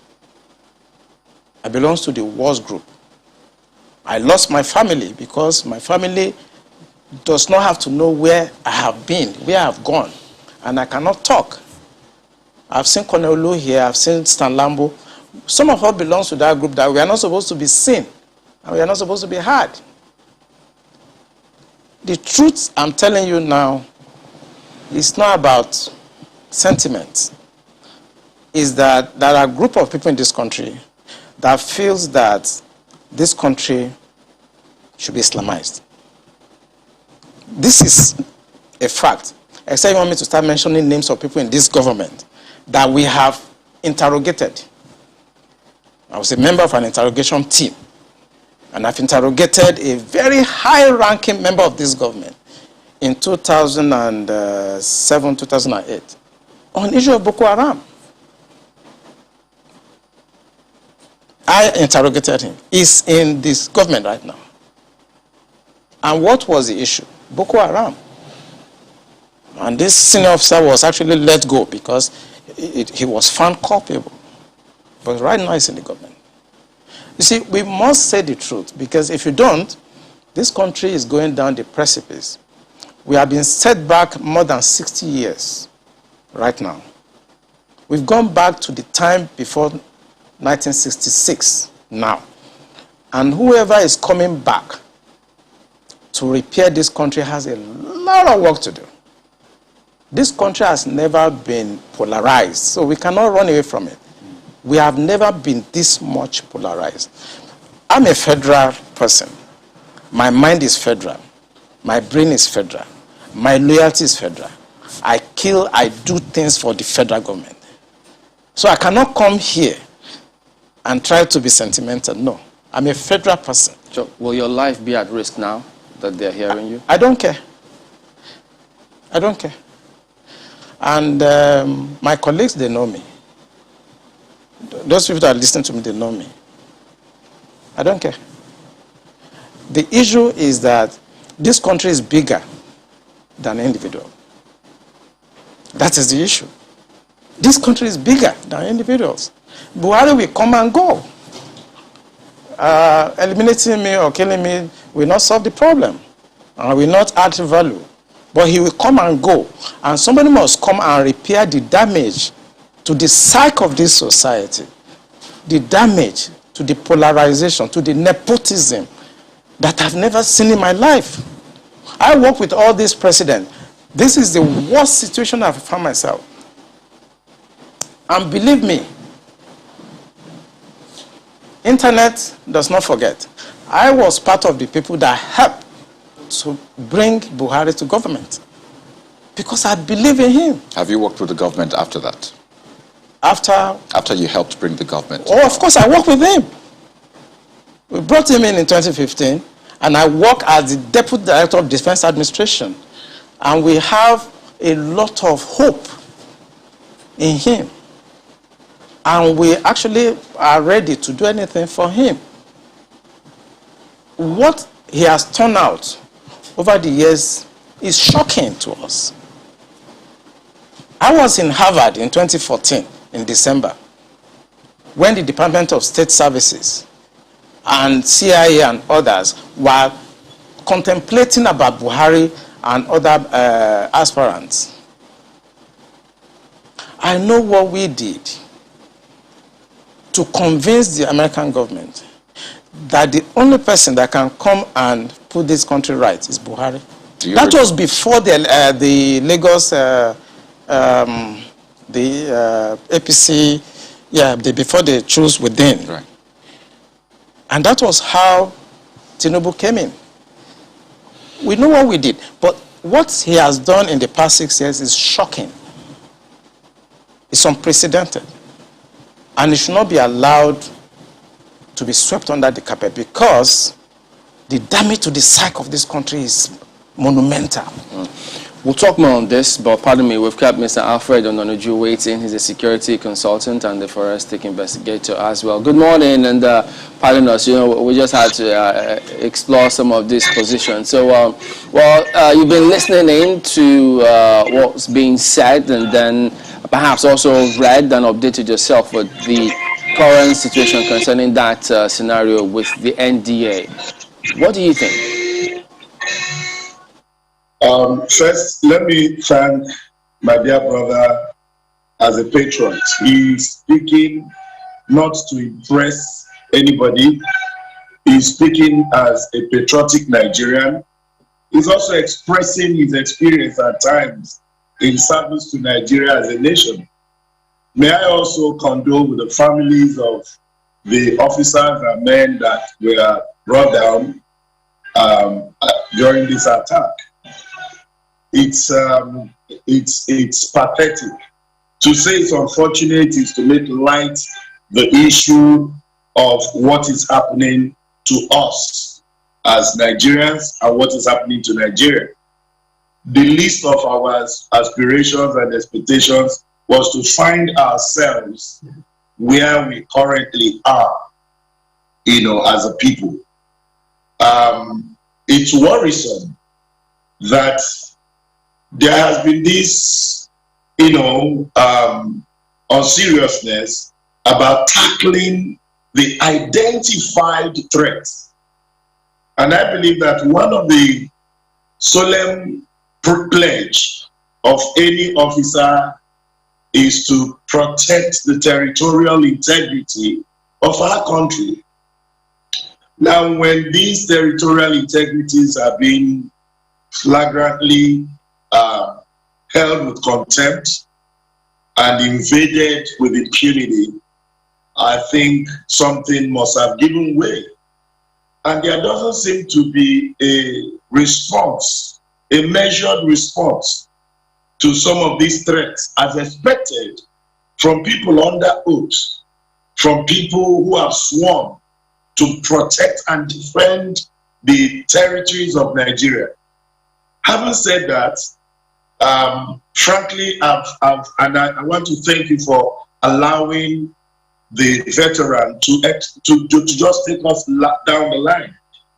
I belong to the wars group. I lost my family because my family does not have to know where I have been, where I have gone, and I cannot talk. I've seen Colonel Lu here, I've seen Stan Lambo. Some of us belong to that group that we are not supposed to be seen, and we are not supposed to be heard. The truth I'm telling you now is not about sentiments. Is that there are a group of people in this country that feels that this country should be Islamized. This is a fact. Except you want me to start mentioning names of people in this government that we have interrogated. I was a member of an interrogation team, and I've interrogated a very high-ranking member of this government in 2007, 2008 on the issue of Boko Haram. I interrogated him. He's in this government right now. And what was the issue? Boko Haram. And this senior officer was actually let go because he was found culpable. But right now he's in the government. You see, we must say the truth, because if you don't, this country is going down the precipice. We have been set back more than 60 years right now. We've gone back to the time before 1966 now. And whoever is coming back to repair this country has a lot of work to do. This country has never been polarized, so we cannot run away from it. We have never been this much polarized. I'm a federal person. My mind is federal. My brain is federal. My loyalty is federal. I do things for the federal government. So I cannot come here and try to be sentimental. No, I'm a federal person. So will your life be at risk now that they're hearing you? I don't care. I don't care. And my colleagues, they know me. Those people that are listening to me, they know me. I don't care. The issue is that this country is bigger than an individual. That is the issue. This country is bigger than individuals. Buhari will come and go. Eliminating me or killing me will not solve the problem and will not add value. But he will come and go. And somebody must come and repair the damage to the psyche of this society, the damage to the polarization, to the nepotism that I've never seen in my life. I work with all these presidents. This is the worst situation I've found myself. And believe me, Internet does not forget. I was part of the people that helped to bring Buhari to government because I believe in him. Have you worked with the government after that? After you helped bring the government? Oh, of course, I worked with him. We brought him in 2015, and I work as the Deputy Director of Defense Administration. And we have a lot of hope in him. And we actually are ready to do anything for him. What he has turned out over the years is shocking to us. I was in Harvard in 2014, in December, when the Department of State Services and CIA and others were contemplating about Buhari and other aspirants. I know what we did to convince the American government that the only person that can come and put this country right is Buhari. That was before the Lagos, the APC, before they chose within. Right. And that was how Tinubu came in. We know what we did, but what he has done in the past 6 years is shocking. It's unprecedented. And it should not be allowed to be swept under the carpet because the damage to the psyche of this country is monumental. We'll talk more on this, but pardon me, we've kept Mr. Alfred Ononuju waiting. He's a security consultant and the forensic investigator as well. Good morning, and pardon us, we just had to explore some of these positions. So, you've been listening in to what's being said, and then perhaps also read and updated yourself with the current situation concerning that scenario with the NDA. What do you think? First, let me thank my dear brother as a patriot. He's speaking not to impress anybody. He's speaking as a patriotic Nigerian. He's also expressing his experience at times in service to Nigeria as a nation. May I also condole with the families of the officers and men that were brought down during this attack. It's pathetic. To say it's unfortunate is to make light the issue of what is happening to us as Nigerians and what is happening to Nigeria. The least of our aspirations and expectations was to find ourselves where we currently are, as a people. It's worrisome that there has been this, unseriousness about tackling the identified threats. And I believe that one of the solemn pledge of any officer is to protect the territorial integrity of our country. Now, when these territorial integrities are being flagrantly held with contempt and invaded with impunity, I think something must have given way. And there doesn't seem to be a response, a measured response to some of these threats as expected from people under oath, from people who have sworn to protect and defend the territories of Nigeria. Having said that, frankly, I want to thank you for allowing the veteran to just take us down the line.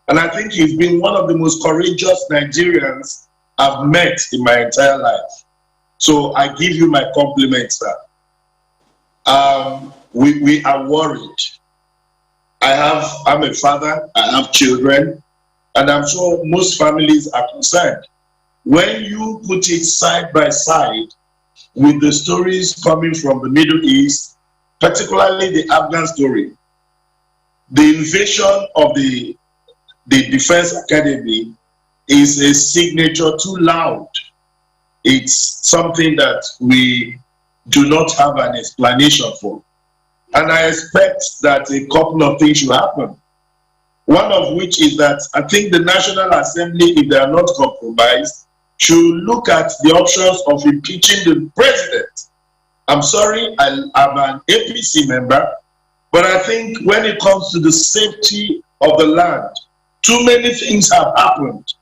And I think he's been one of the most courageous Nigerians I've met in my entire life. So I give you my compliments, sir. We are worried. I'm a father, I have children, and I'm sure most families are concerned. When you put it side by side with the stories coming from the Middle East, particularly the Afghan story, the invasion of the Defense Academy is a signature too loud. It's something that we do not have an explanation for. And I expect that a couple of things should happen. One of which is that I think the National Assembly, if they are not compromised, should look at the options of impeaching the president. I'm sorry, I'm an APC member, but I think when it comes to the safety of the land, too many things have happened,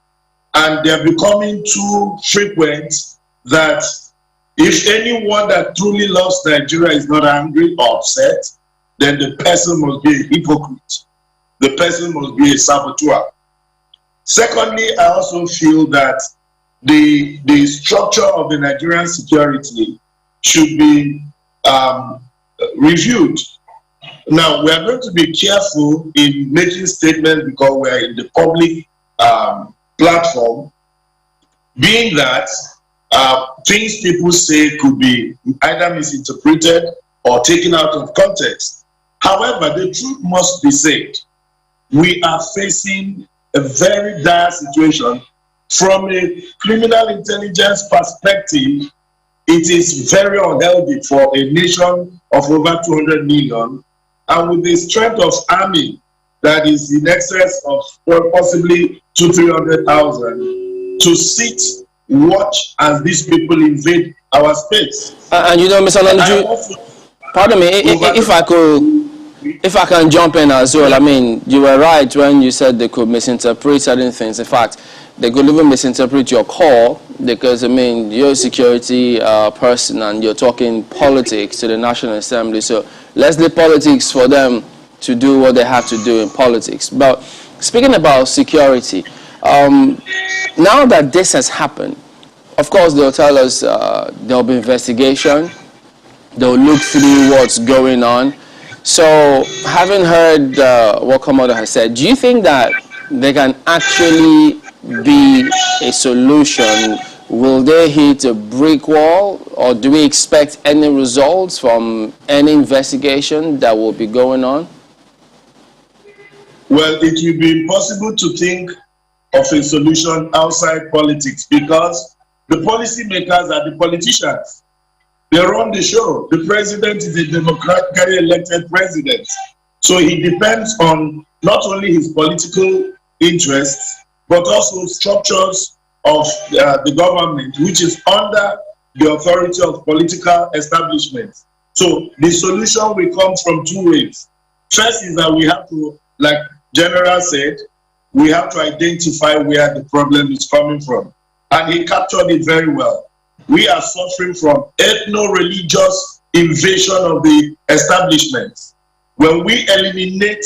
and they're becoming too frequent that if anyone that truly loves Nigeria is not angry or upset, then the person must be a hypocrite. The person must be a saboteur. Secondly, I also feel that the structure of the Nigerian security should be reviewed. Now, we are going to be careful in making statements because we are in the public platform, being that things people say could be either misinterpreted or taken out of context. However, the truth must be said. We are facing a very dire situation. From a criminal intelligence perspective, it is very unhealthy for a nation of over 200 million, and with the strength of army that is in excess of possibly 200,000-300,000 to sit, watch as these people invade our space. And you know, Mr. Nnamdi, pardon me, if I can jump in as well. I mean, you were right when you said they could misinterpret certain things. In fact, they could even misinterpret your call because, I mean, you're a security person and you're talking politics to the National Assembly. So let's leave politics for them to do what they have to do in politics. But speaking about security, now that this has happened, of course, they'll tell us there'll be investigation. They'll look through what's going on. So, having heard what Komodo has said, do you think that there can actually be a solution? Will they hit a brick wall, or do we expect any results from any investigation that will be going on? Well, it will be impossible to think of a solution outside politics because the policymakers are the politicians. They run the show. The president is a democratically elected president. So he depends on not only his political interests, but also structures of the government, which is under the authority of political establishments. So the solution will come from two ways. First is that we have to, like General said, we have to identify where the problem is coming from. And he captured it very well. We are suffering from ethno-religious invasion of the establishments. When we eliminate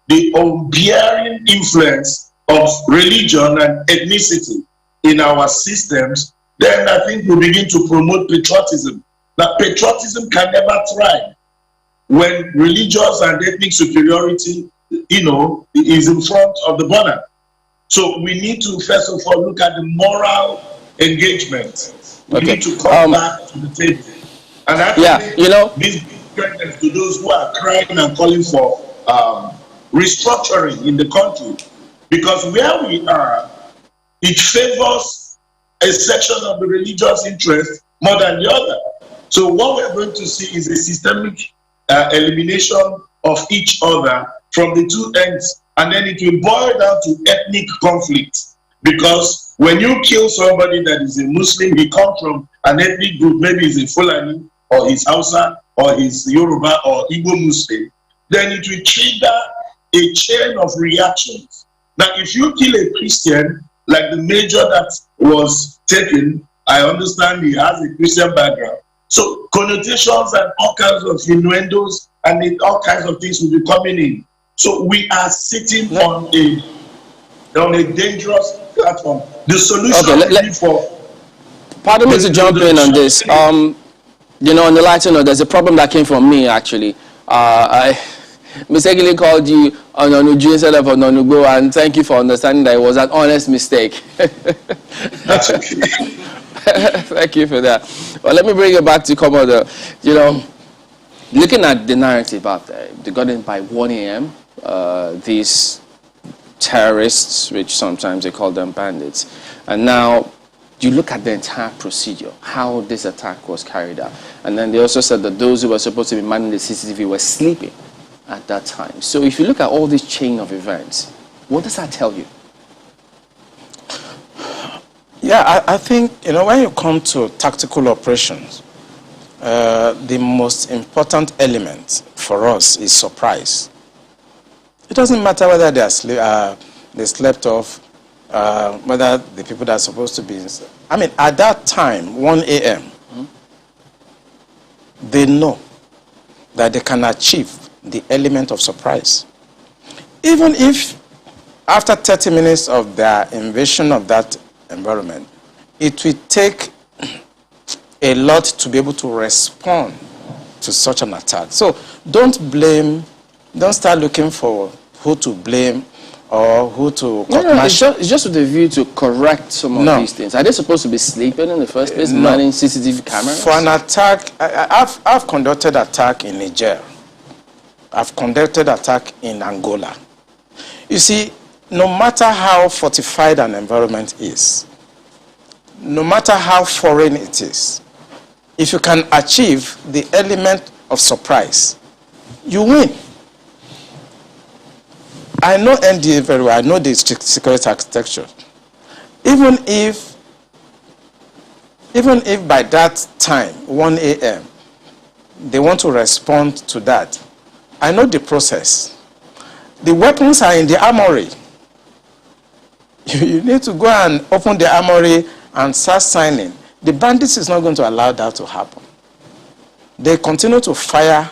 the unbearing influence of religion and ethnicity in our systems, then I think we begin to promote patriotism. Now, patriotism can never thrive when religious and ethnic superiority, is in front of the banner. So we need to, first of all, look at the moral engagement. We need to come back to the table. And I think this preference to those who are crying and calling for restructuring in the country, because where we are, it favors a section of the religious interest more than the other. So what we're going to see is a systemic elimination of each other from the two ends, and then it will boil down to ethnic conflict. Because when you kill somebody that is a Muslim, he comes from an ethnic group, maybe he's a Fulani, or he's Hausa, or he's Yoruba, or Igbo Muslim, then it will trigger a chain of reactions. Now, if you kill a Christian, like the major that was taken, I understand he has a Christian background. So connotations and all kinds of innuendos and all kinds of things will be coming in. So we are sitting on a dangerous platform. The solution for... Pardon me to jump in on this. On the lighter note, there's a problem that came from me, actually. I mistakenly called you Ononuju instead of Ononugbo, and thank you for understanding that it was an honest mistake. That's okay. Thank you for that. Well, let me bring it back to Komodo. Looking at the narrative out there, they got in by 1 a.m. These terrorists, which sometimes they call them bandits, and now you look at the entire procedure, how this attack was carried out. And then they also said that those who were supposed to be manning the CCTV were sleeping at that time. So if you look at all this chain of events, what does that tell you? Yeah, I think, when you come to tactical operations, the most important element for us is surprise. It doesn't matter whether they slept off, whether the people that are supposed to be... at that time, 1 a.m., they know that they can achieve the element of surprise. Even if after 30 minutes of their invasion of that environment, it will take a lot to be able to respond to such an attack. So don't start looking for who to blame or who to... It's just with the view to correct some of these things. Are they supposed to be sleeping in the first place, manning CCTV cameras? For an attack, I've conducted attack in Niger. I've conducted attack in Angola. You see, no matter how fortified an environment is, no matter how foreign it is, if you can achieve the element of surprise, you win. I know NDA very well. I know the security architecture. Even if by that time, 1 a.m., they want to respond to that, I know the process. The weapons are in the armory. You need to go and open the armory and start signing. The bandits is not going to allow that to happen. They continue to fire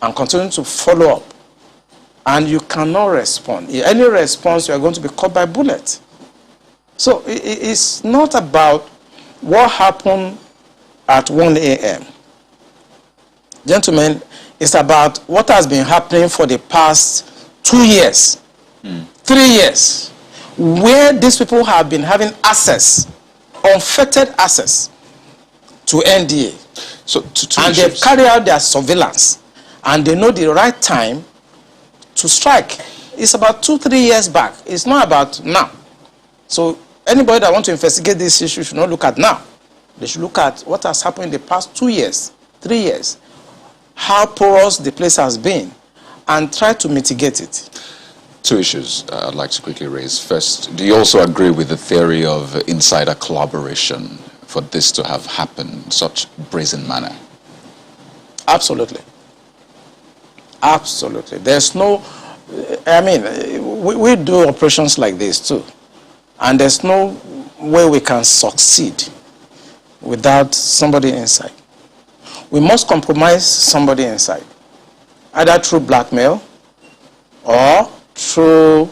and continue to follow up. And you cannot respond. Any response, you are going to be caught by bullets. So it's not about what happened at 1 a.m. Gentlemen, it's about what has been happening for the past 2 years, 3 years, where these people have been having access, unfettered access to NDA. So and they carry out their surveillance, and they know the right time to strike. It's about 2-3 years back. It's not about now. So anybody that wants to investigate this issue should not look at now. They should look at what has happened in the past 2 years, 3 years, how porous the place has been, and try to mitigate it. Two issues I'd like to quickly raise. First, do you also agree with the theory of insider collaboration for this to have happened in such brazen manner? Absolutely. Absolutely. There's no... we do operations like this too. And there's no way we can succeed without somebody inside. We must compromise somebody inside, either through blackmail or through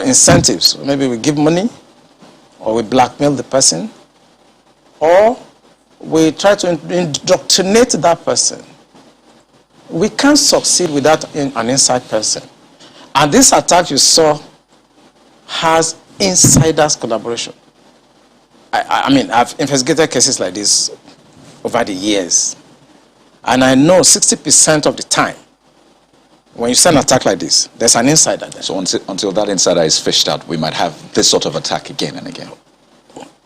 incentives. Maybe we give money, or we blackmail the person, or we try to indoctrinate that person. We can't succeed without an inside person. And this attack you saw has insiders collaboration. I've investigated cases like this over the years. And I know 60% of the time, when you send an attack like this, there's an insider there. So until that insider is fished out, we might have this sort of attack again and again.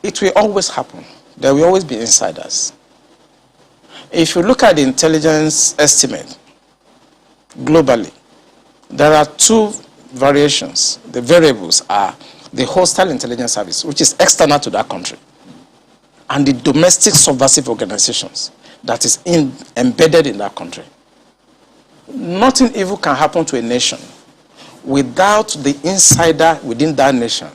It will always happen. There will always be insiders. If you look at the intelligence estimate globally, there are two variations. The variables are the hostile intelligence service, which is external to that country, and the domestic subversive organizations that is embedded in that country. Nothing evil can happen to a nation without the insider within that nation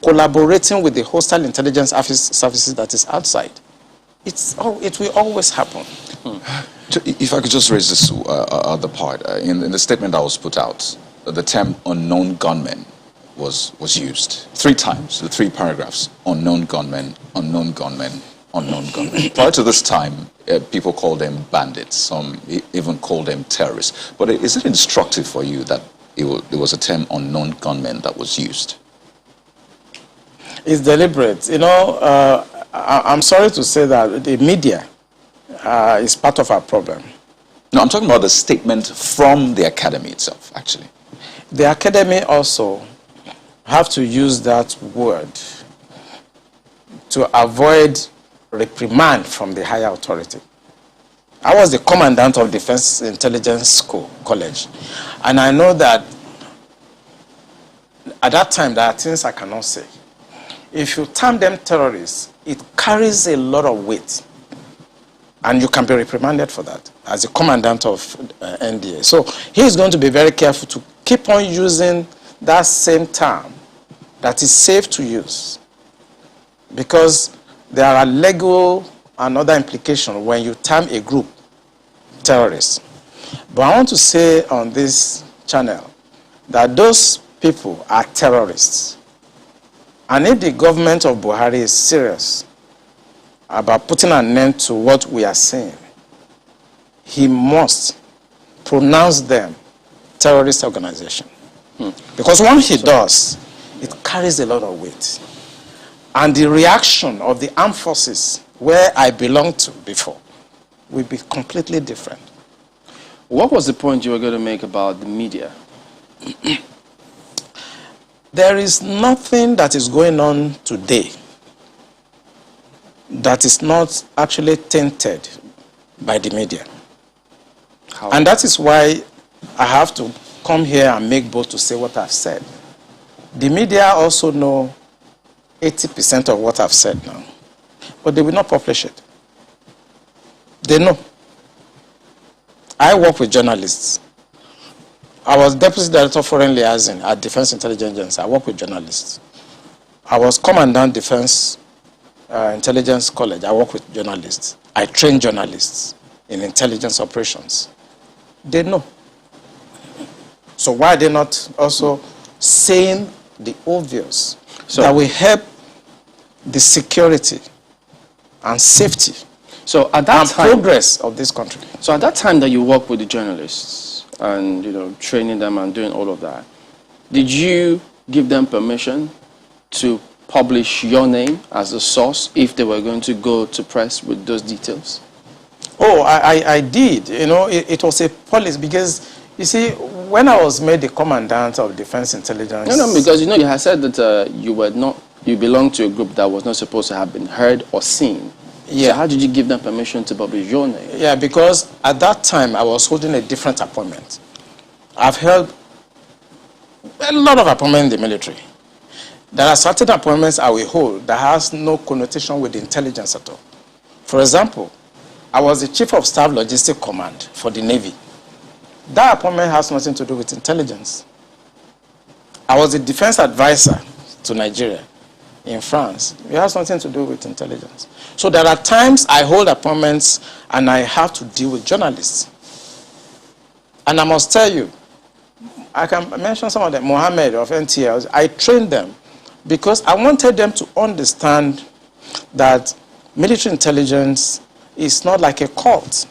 collaborating with the hostile intelligence services that is outside. It will always happen. If I could just raise this other part. In the statement that was put out, the term unknown gunmen was used 3 times, the 3 paragraphs: unknown gunmen, unknown gunmen, unknown gunmen. Prior to this time, people called them bandits, some even called them terrorists. But is it instructive for you that it was a term unknown gunmen that was used? It's deliberate. I'm sorry to say that the media is part of our problem. No, I'm talking about the statement from the academy itself, actually. The academy also have to use that word to avoid reprimand from the higher authority. I was the commandant of Defense Intelligence College, and I know that at that time there are things I cannot say. If you term them terrorists, it carries a lot of weight, and you can be reprimanded for that as the commandant of NDA. So he is going to be very careful to keep on using that same term that is safe to use, because there are legal and other implications when you term a group terrorists. But I want to say on this channel that those people are terrorists. And if the government of Buhari is serious about putting an end to what we are saying, he must pronounce them terrorist organization. Because once he does, it carries a lot of weight. And the reaction of the armed forces, where I belonged to before, will be completely different. What was the point you were going to make about the media? There is nothing that is going on today that is not actually tainted by the media. How? And that is why I have to come here and make bold to say what I've said. The media also know 80% of what I've said now, but they will not publish it. They know. I work with journalists. I was Deputy Director of Foreign Liaison at Defense Intelligence Agency. I work with journalists. I was Commandant Defense Intelligence College. I work with journalists. I train journalists in intelligence operations. They know. So why are they not also saying the obvious that will help the security and safety and progress of this country? So at that time that you worked with the journalists and training them and doing all of that, did you give them permission to publish your name as a source if they were going to go to press with those details? Oh, I did. It was a policy because, you see, when I was made the commandant of Defense Intelligence... No, because you had said that you belonged to a group that was not supposed to have been heard or seen. Yeah. So how did you give them permission to publish your name? Yeah, because at that time I was holding a different appointment. I've held a lot of appointments in the military. There are certain appointments I will hold that has no connotation with intelligence at all. For example, I was the Chief of Staff Logistic Command for the Navy. That appointment has nothing to do with intelligence. I was the defense advisor to Nigeria in France. It has nothing to do with intelligence. So there are times I hold appointments and I have to deal with journalists. And I must tell you, I can mention some of them. Mohammed of NTL, I trained them because I wanted them to understand that military intelligence is not like a cult.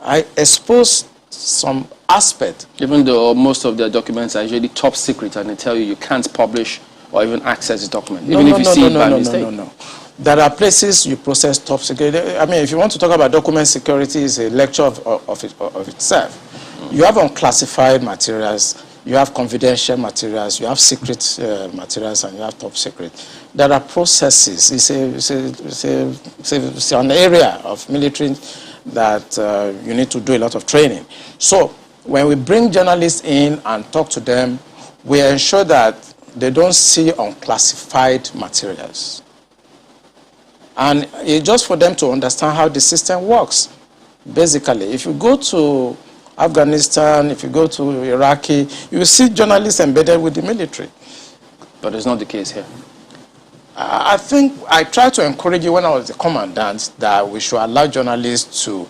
I exposed some aspect. Even though most of their documents are usually top secret and they tell you can't publish or even access the document, even if you see it by mistake. No. There are places you process top secret. I mean, if you want to talk about document security, it's a lecture of itself. You have unclassified materials, you have confidential materials, you have secret materials, and you have top secret. There are processes. It's an area of military that you need to do a lot of training. So when we bring journalists in and talk to them, we ensure that they don't see unclassified materials. And it's just for them to understand how the system works. Basically, if you go to Afghanistan, if you go to Iraqi, you see journalists embedded with the military. But it's not the case here. I think I tried to encourage you when I was the commandant that we should allow journalists to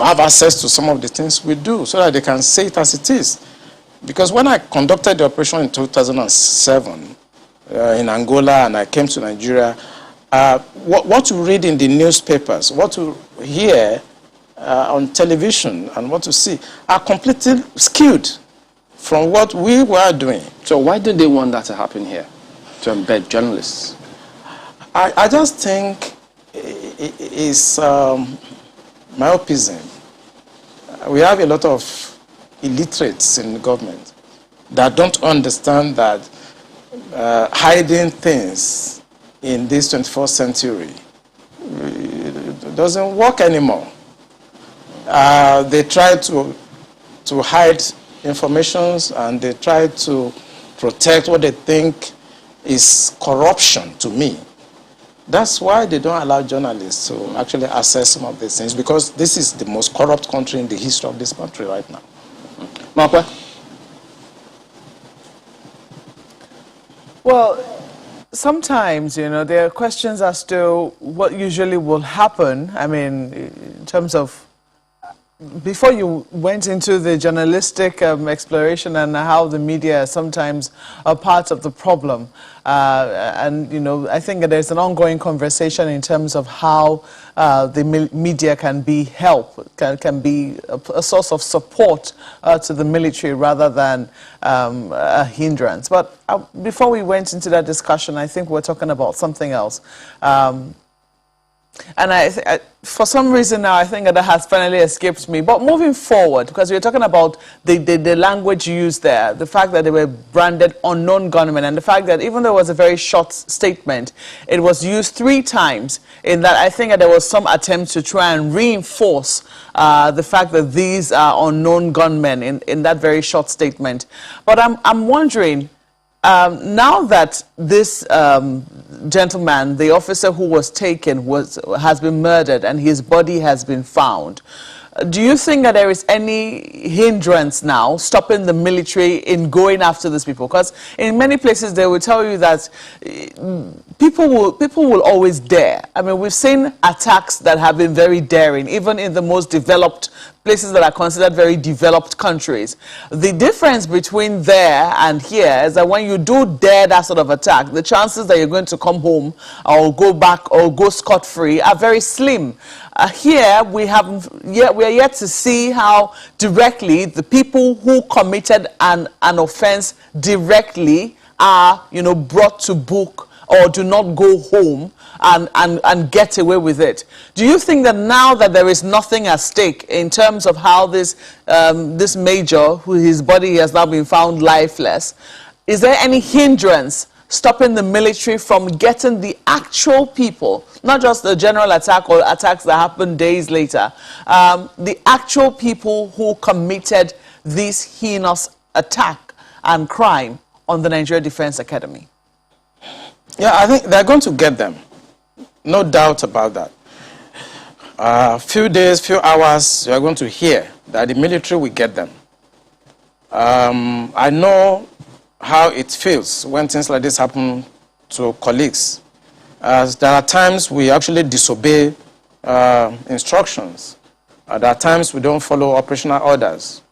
have access to some of the things we do so that they can say it as it is. Because when I conducted the operation in 2007 in Angola and I came to Nigeria, what you read in the newspapers, what you hear on television and what you see are completely skewed from what we were doing. So why did they want that to happen here, to embed journalists? I just think it's myopism. We have a lot of illiterates in the government that don't understand that hiding things in this 21st century it doesn't work anymore. They try to hide informations, and they try to protect what they think is corruption to me. That's why they don't allow journalists to actually assess some of these things, because this is the most corrupt country in the history of this country right now. Markwa? Well, sometimes, you know, there are questions as to what usually will happen. I mean, in terms of, before you went into the journalistic exploration and how the media is sometimes a part of the problem. And, you know, I think there's an ongoing conversation in terms of how the media can be can be a source of support to the military rather than a hindrance. But before we went into that discussion, I think we're talking about something else. And for some reason now, I think that has finally escaped me. But moving forward, because we were talking about the language used there, the fact that they were branded unknown gunmen, and the fact that even though it was a very short statement, it was used 3 times, in that I think that there was some attempt to try and reinforce the fact that these are unknown gunmen in that very short statement. But I'm wondering, now that this gentleman, the officer who was taken, has been murdered and his body has been found, do you think that there is any hindrance now stopping the military in going after these people? Because in many places they will tell you that people will always dare. I mean, we've seen attacks that have been very daring, even in the most developed places that are considered very developed countries. The difference between there and here is that when you do dare that sort of attack, the chances that you're going to come home or go back or go scot-free are very slim. Here we are yet to see how directly the people who committed an offense directly are, you know, brought to book or do not go home and get away with it. Do you think that now that there is nothing at stake in terms of how this this major, his body has now been found lifeless, is there any hindrance stopping the military from getting the actual people, not just the general attack or attacks that happened days later, the actual people who committed this heinous attack and crime on the Nigeria Defense Academy? Yeah, I think they're going to get them. No doubt about that. Few days, few hours, you're going to hear that the military will get them. I know how it feels when things like this happen to colleagues. There are times we actually disobey instructions. There are times we don't follow operational orders.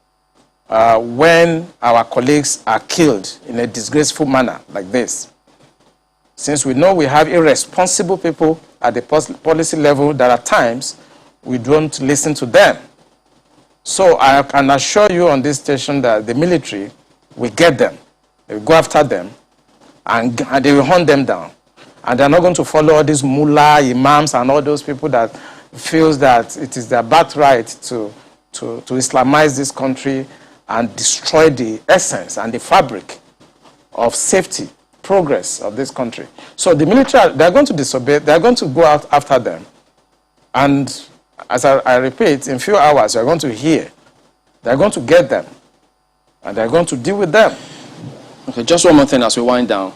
When our colleagues are killed in a disgraceful manner like this, since we know we have irresponsible people at the policy level, there are times we don't listen to them. So I can assure you on this station that the military will get them. They will go after them and they will hunt them down. And they're not going to follow all these mullah, imams, and all those people that feels that it is their birthright to Islamize this country and destroy the essence and the fabric of safety, progress of this country. So the military, they're going to disobey, they're going to go out after them. And as I repeat, in a few hours, you're going to hear, they're going to get them, and they're going to deal with them. Okay, just one more thing as we wind down.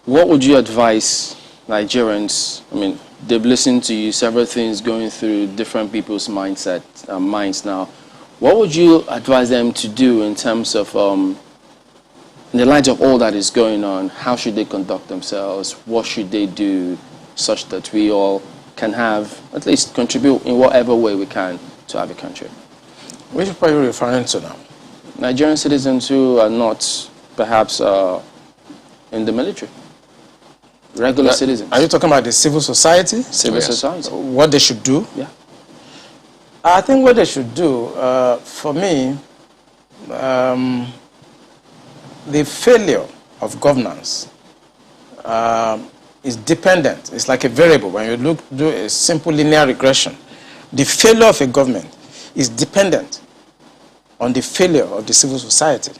What would you advise Nigerians? I mean, they've listened to you, several things going through different people's minds now. What would you advise them to do in terms of, in the light of all that is going on, how should they conduct themselves? What should they do such that we all can have, at least contribute in whatever way we can to have a country? Which people are you referring to now? Nigerian citizens who are not perhaps in the military. Regular citizens. Are you talking about the civil society? Civil society. What they should do? Yeah. I think what they should do, for me, the failure of governance is dependent. It's like a variable. When you do a simple linear regression, the failure of a government is dependent on the failure of the civil society.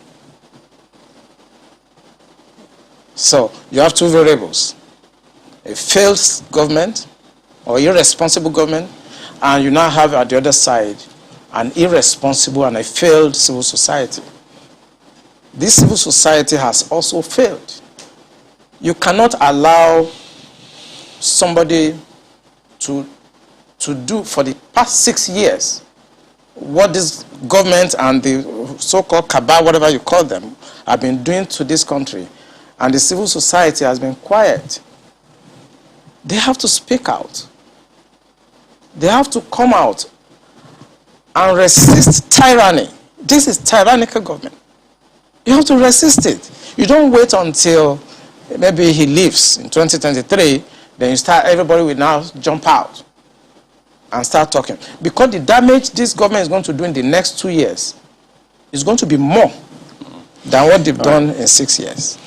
So you have two variables. a failed government or irresponsible government, and you now have at the other side an irresponsible and a failed civil society. This civil society has also failed. You cannot allow somebody to do for the past 6 years what this government and the so-called cabal, whatever you call them, have been doing to this country, and the civil society has been quiet. They have to speak out. They have to come out and resist tyranny. This is tyrannical government. You have to resist it. You don't wait until maybe he leaves in 2023, then you start, everybody will now jump out and start talking. Because the damage this government is going to do in the next 2 years is going to be more than what they've done in 6 years.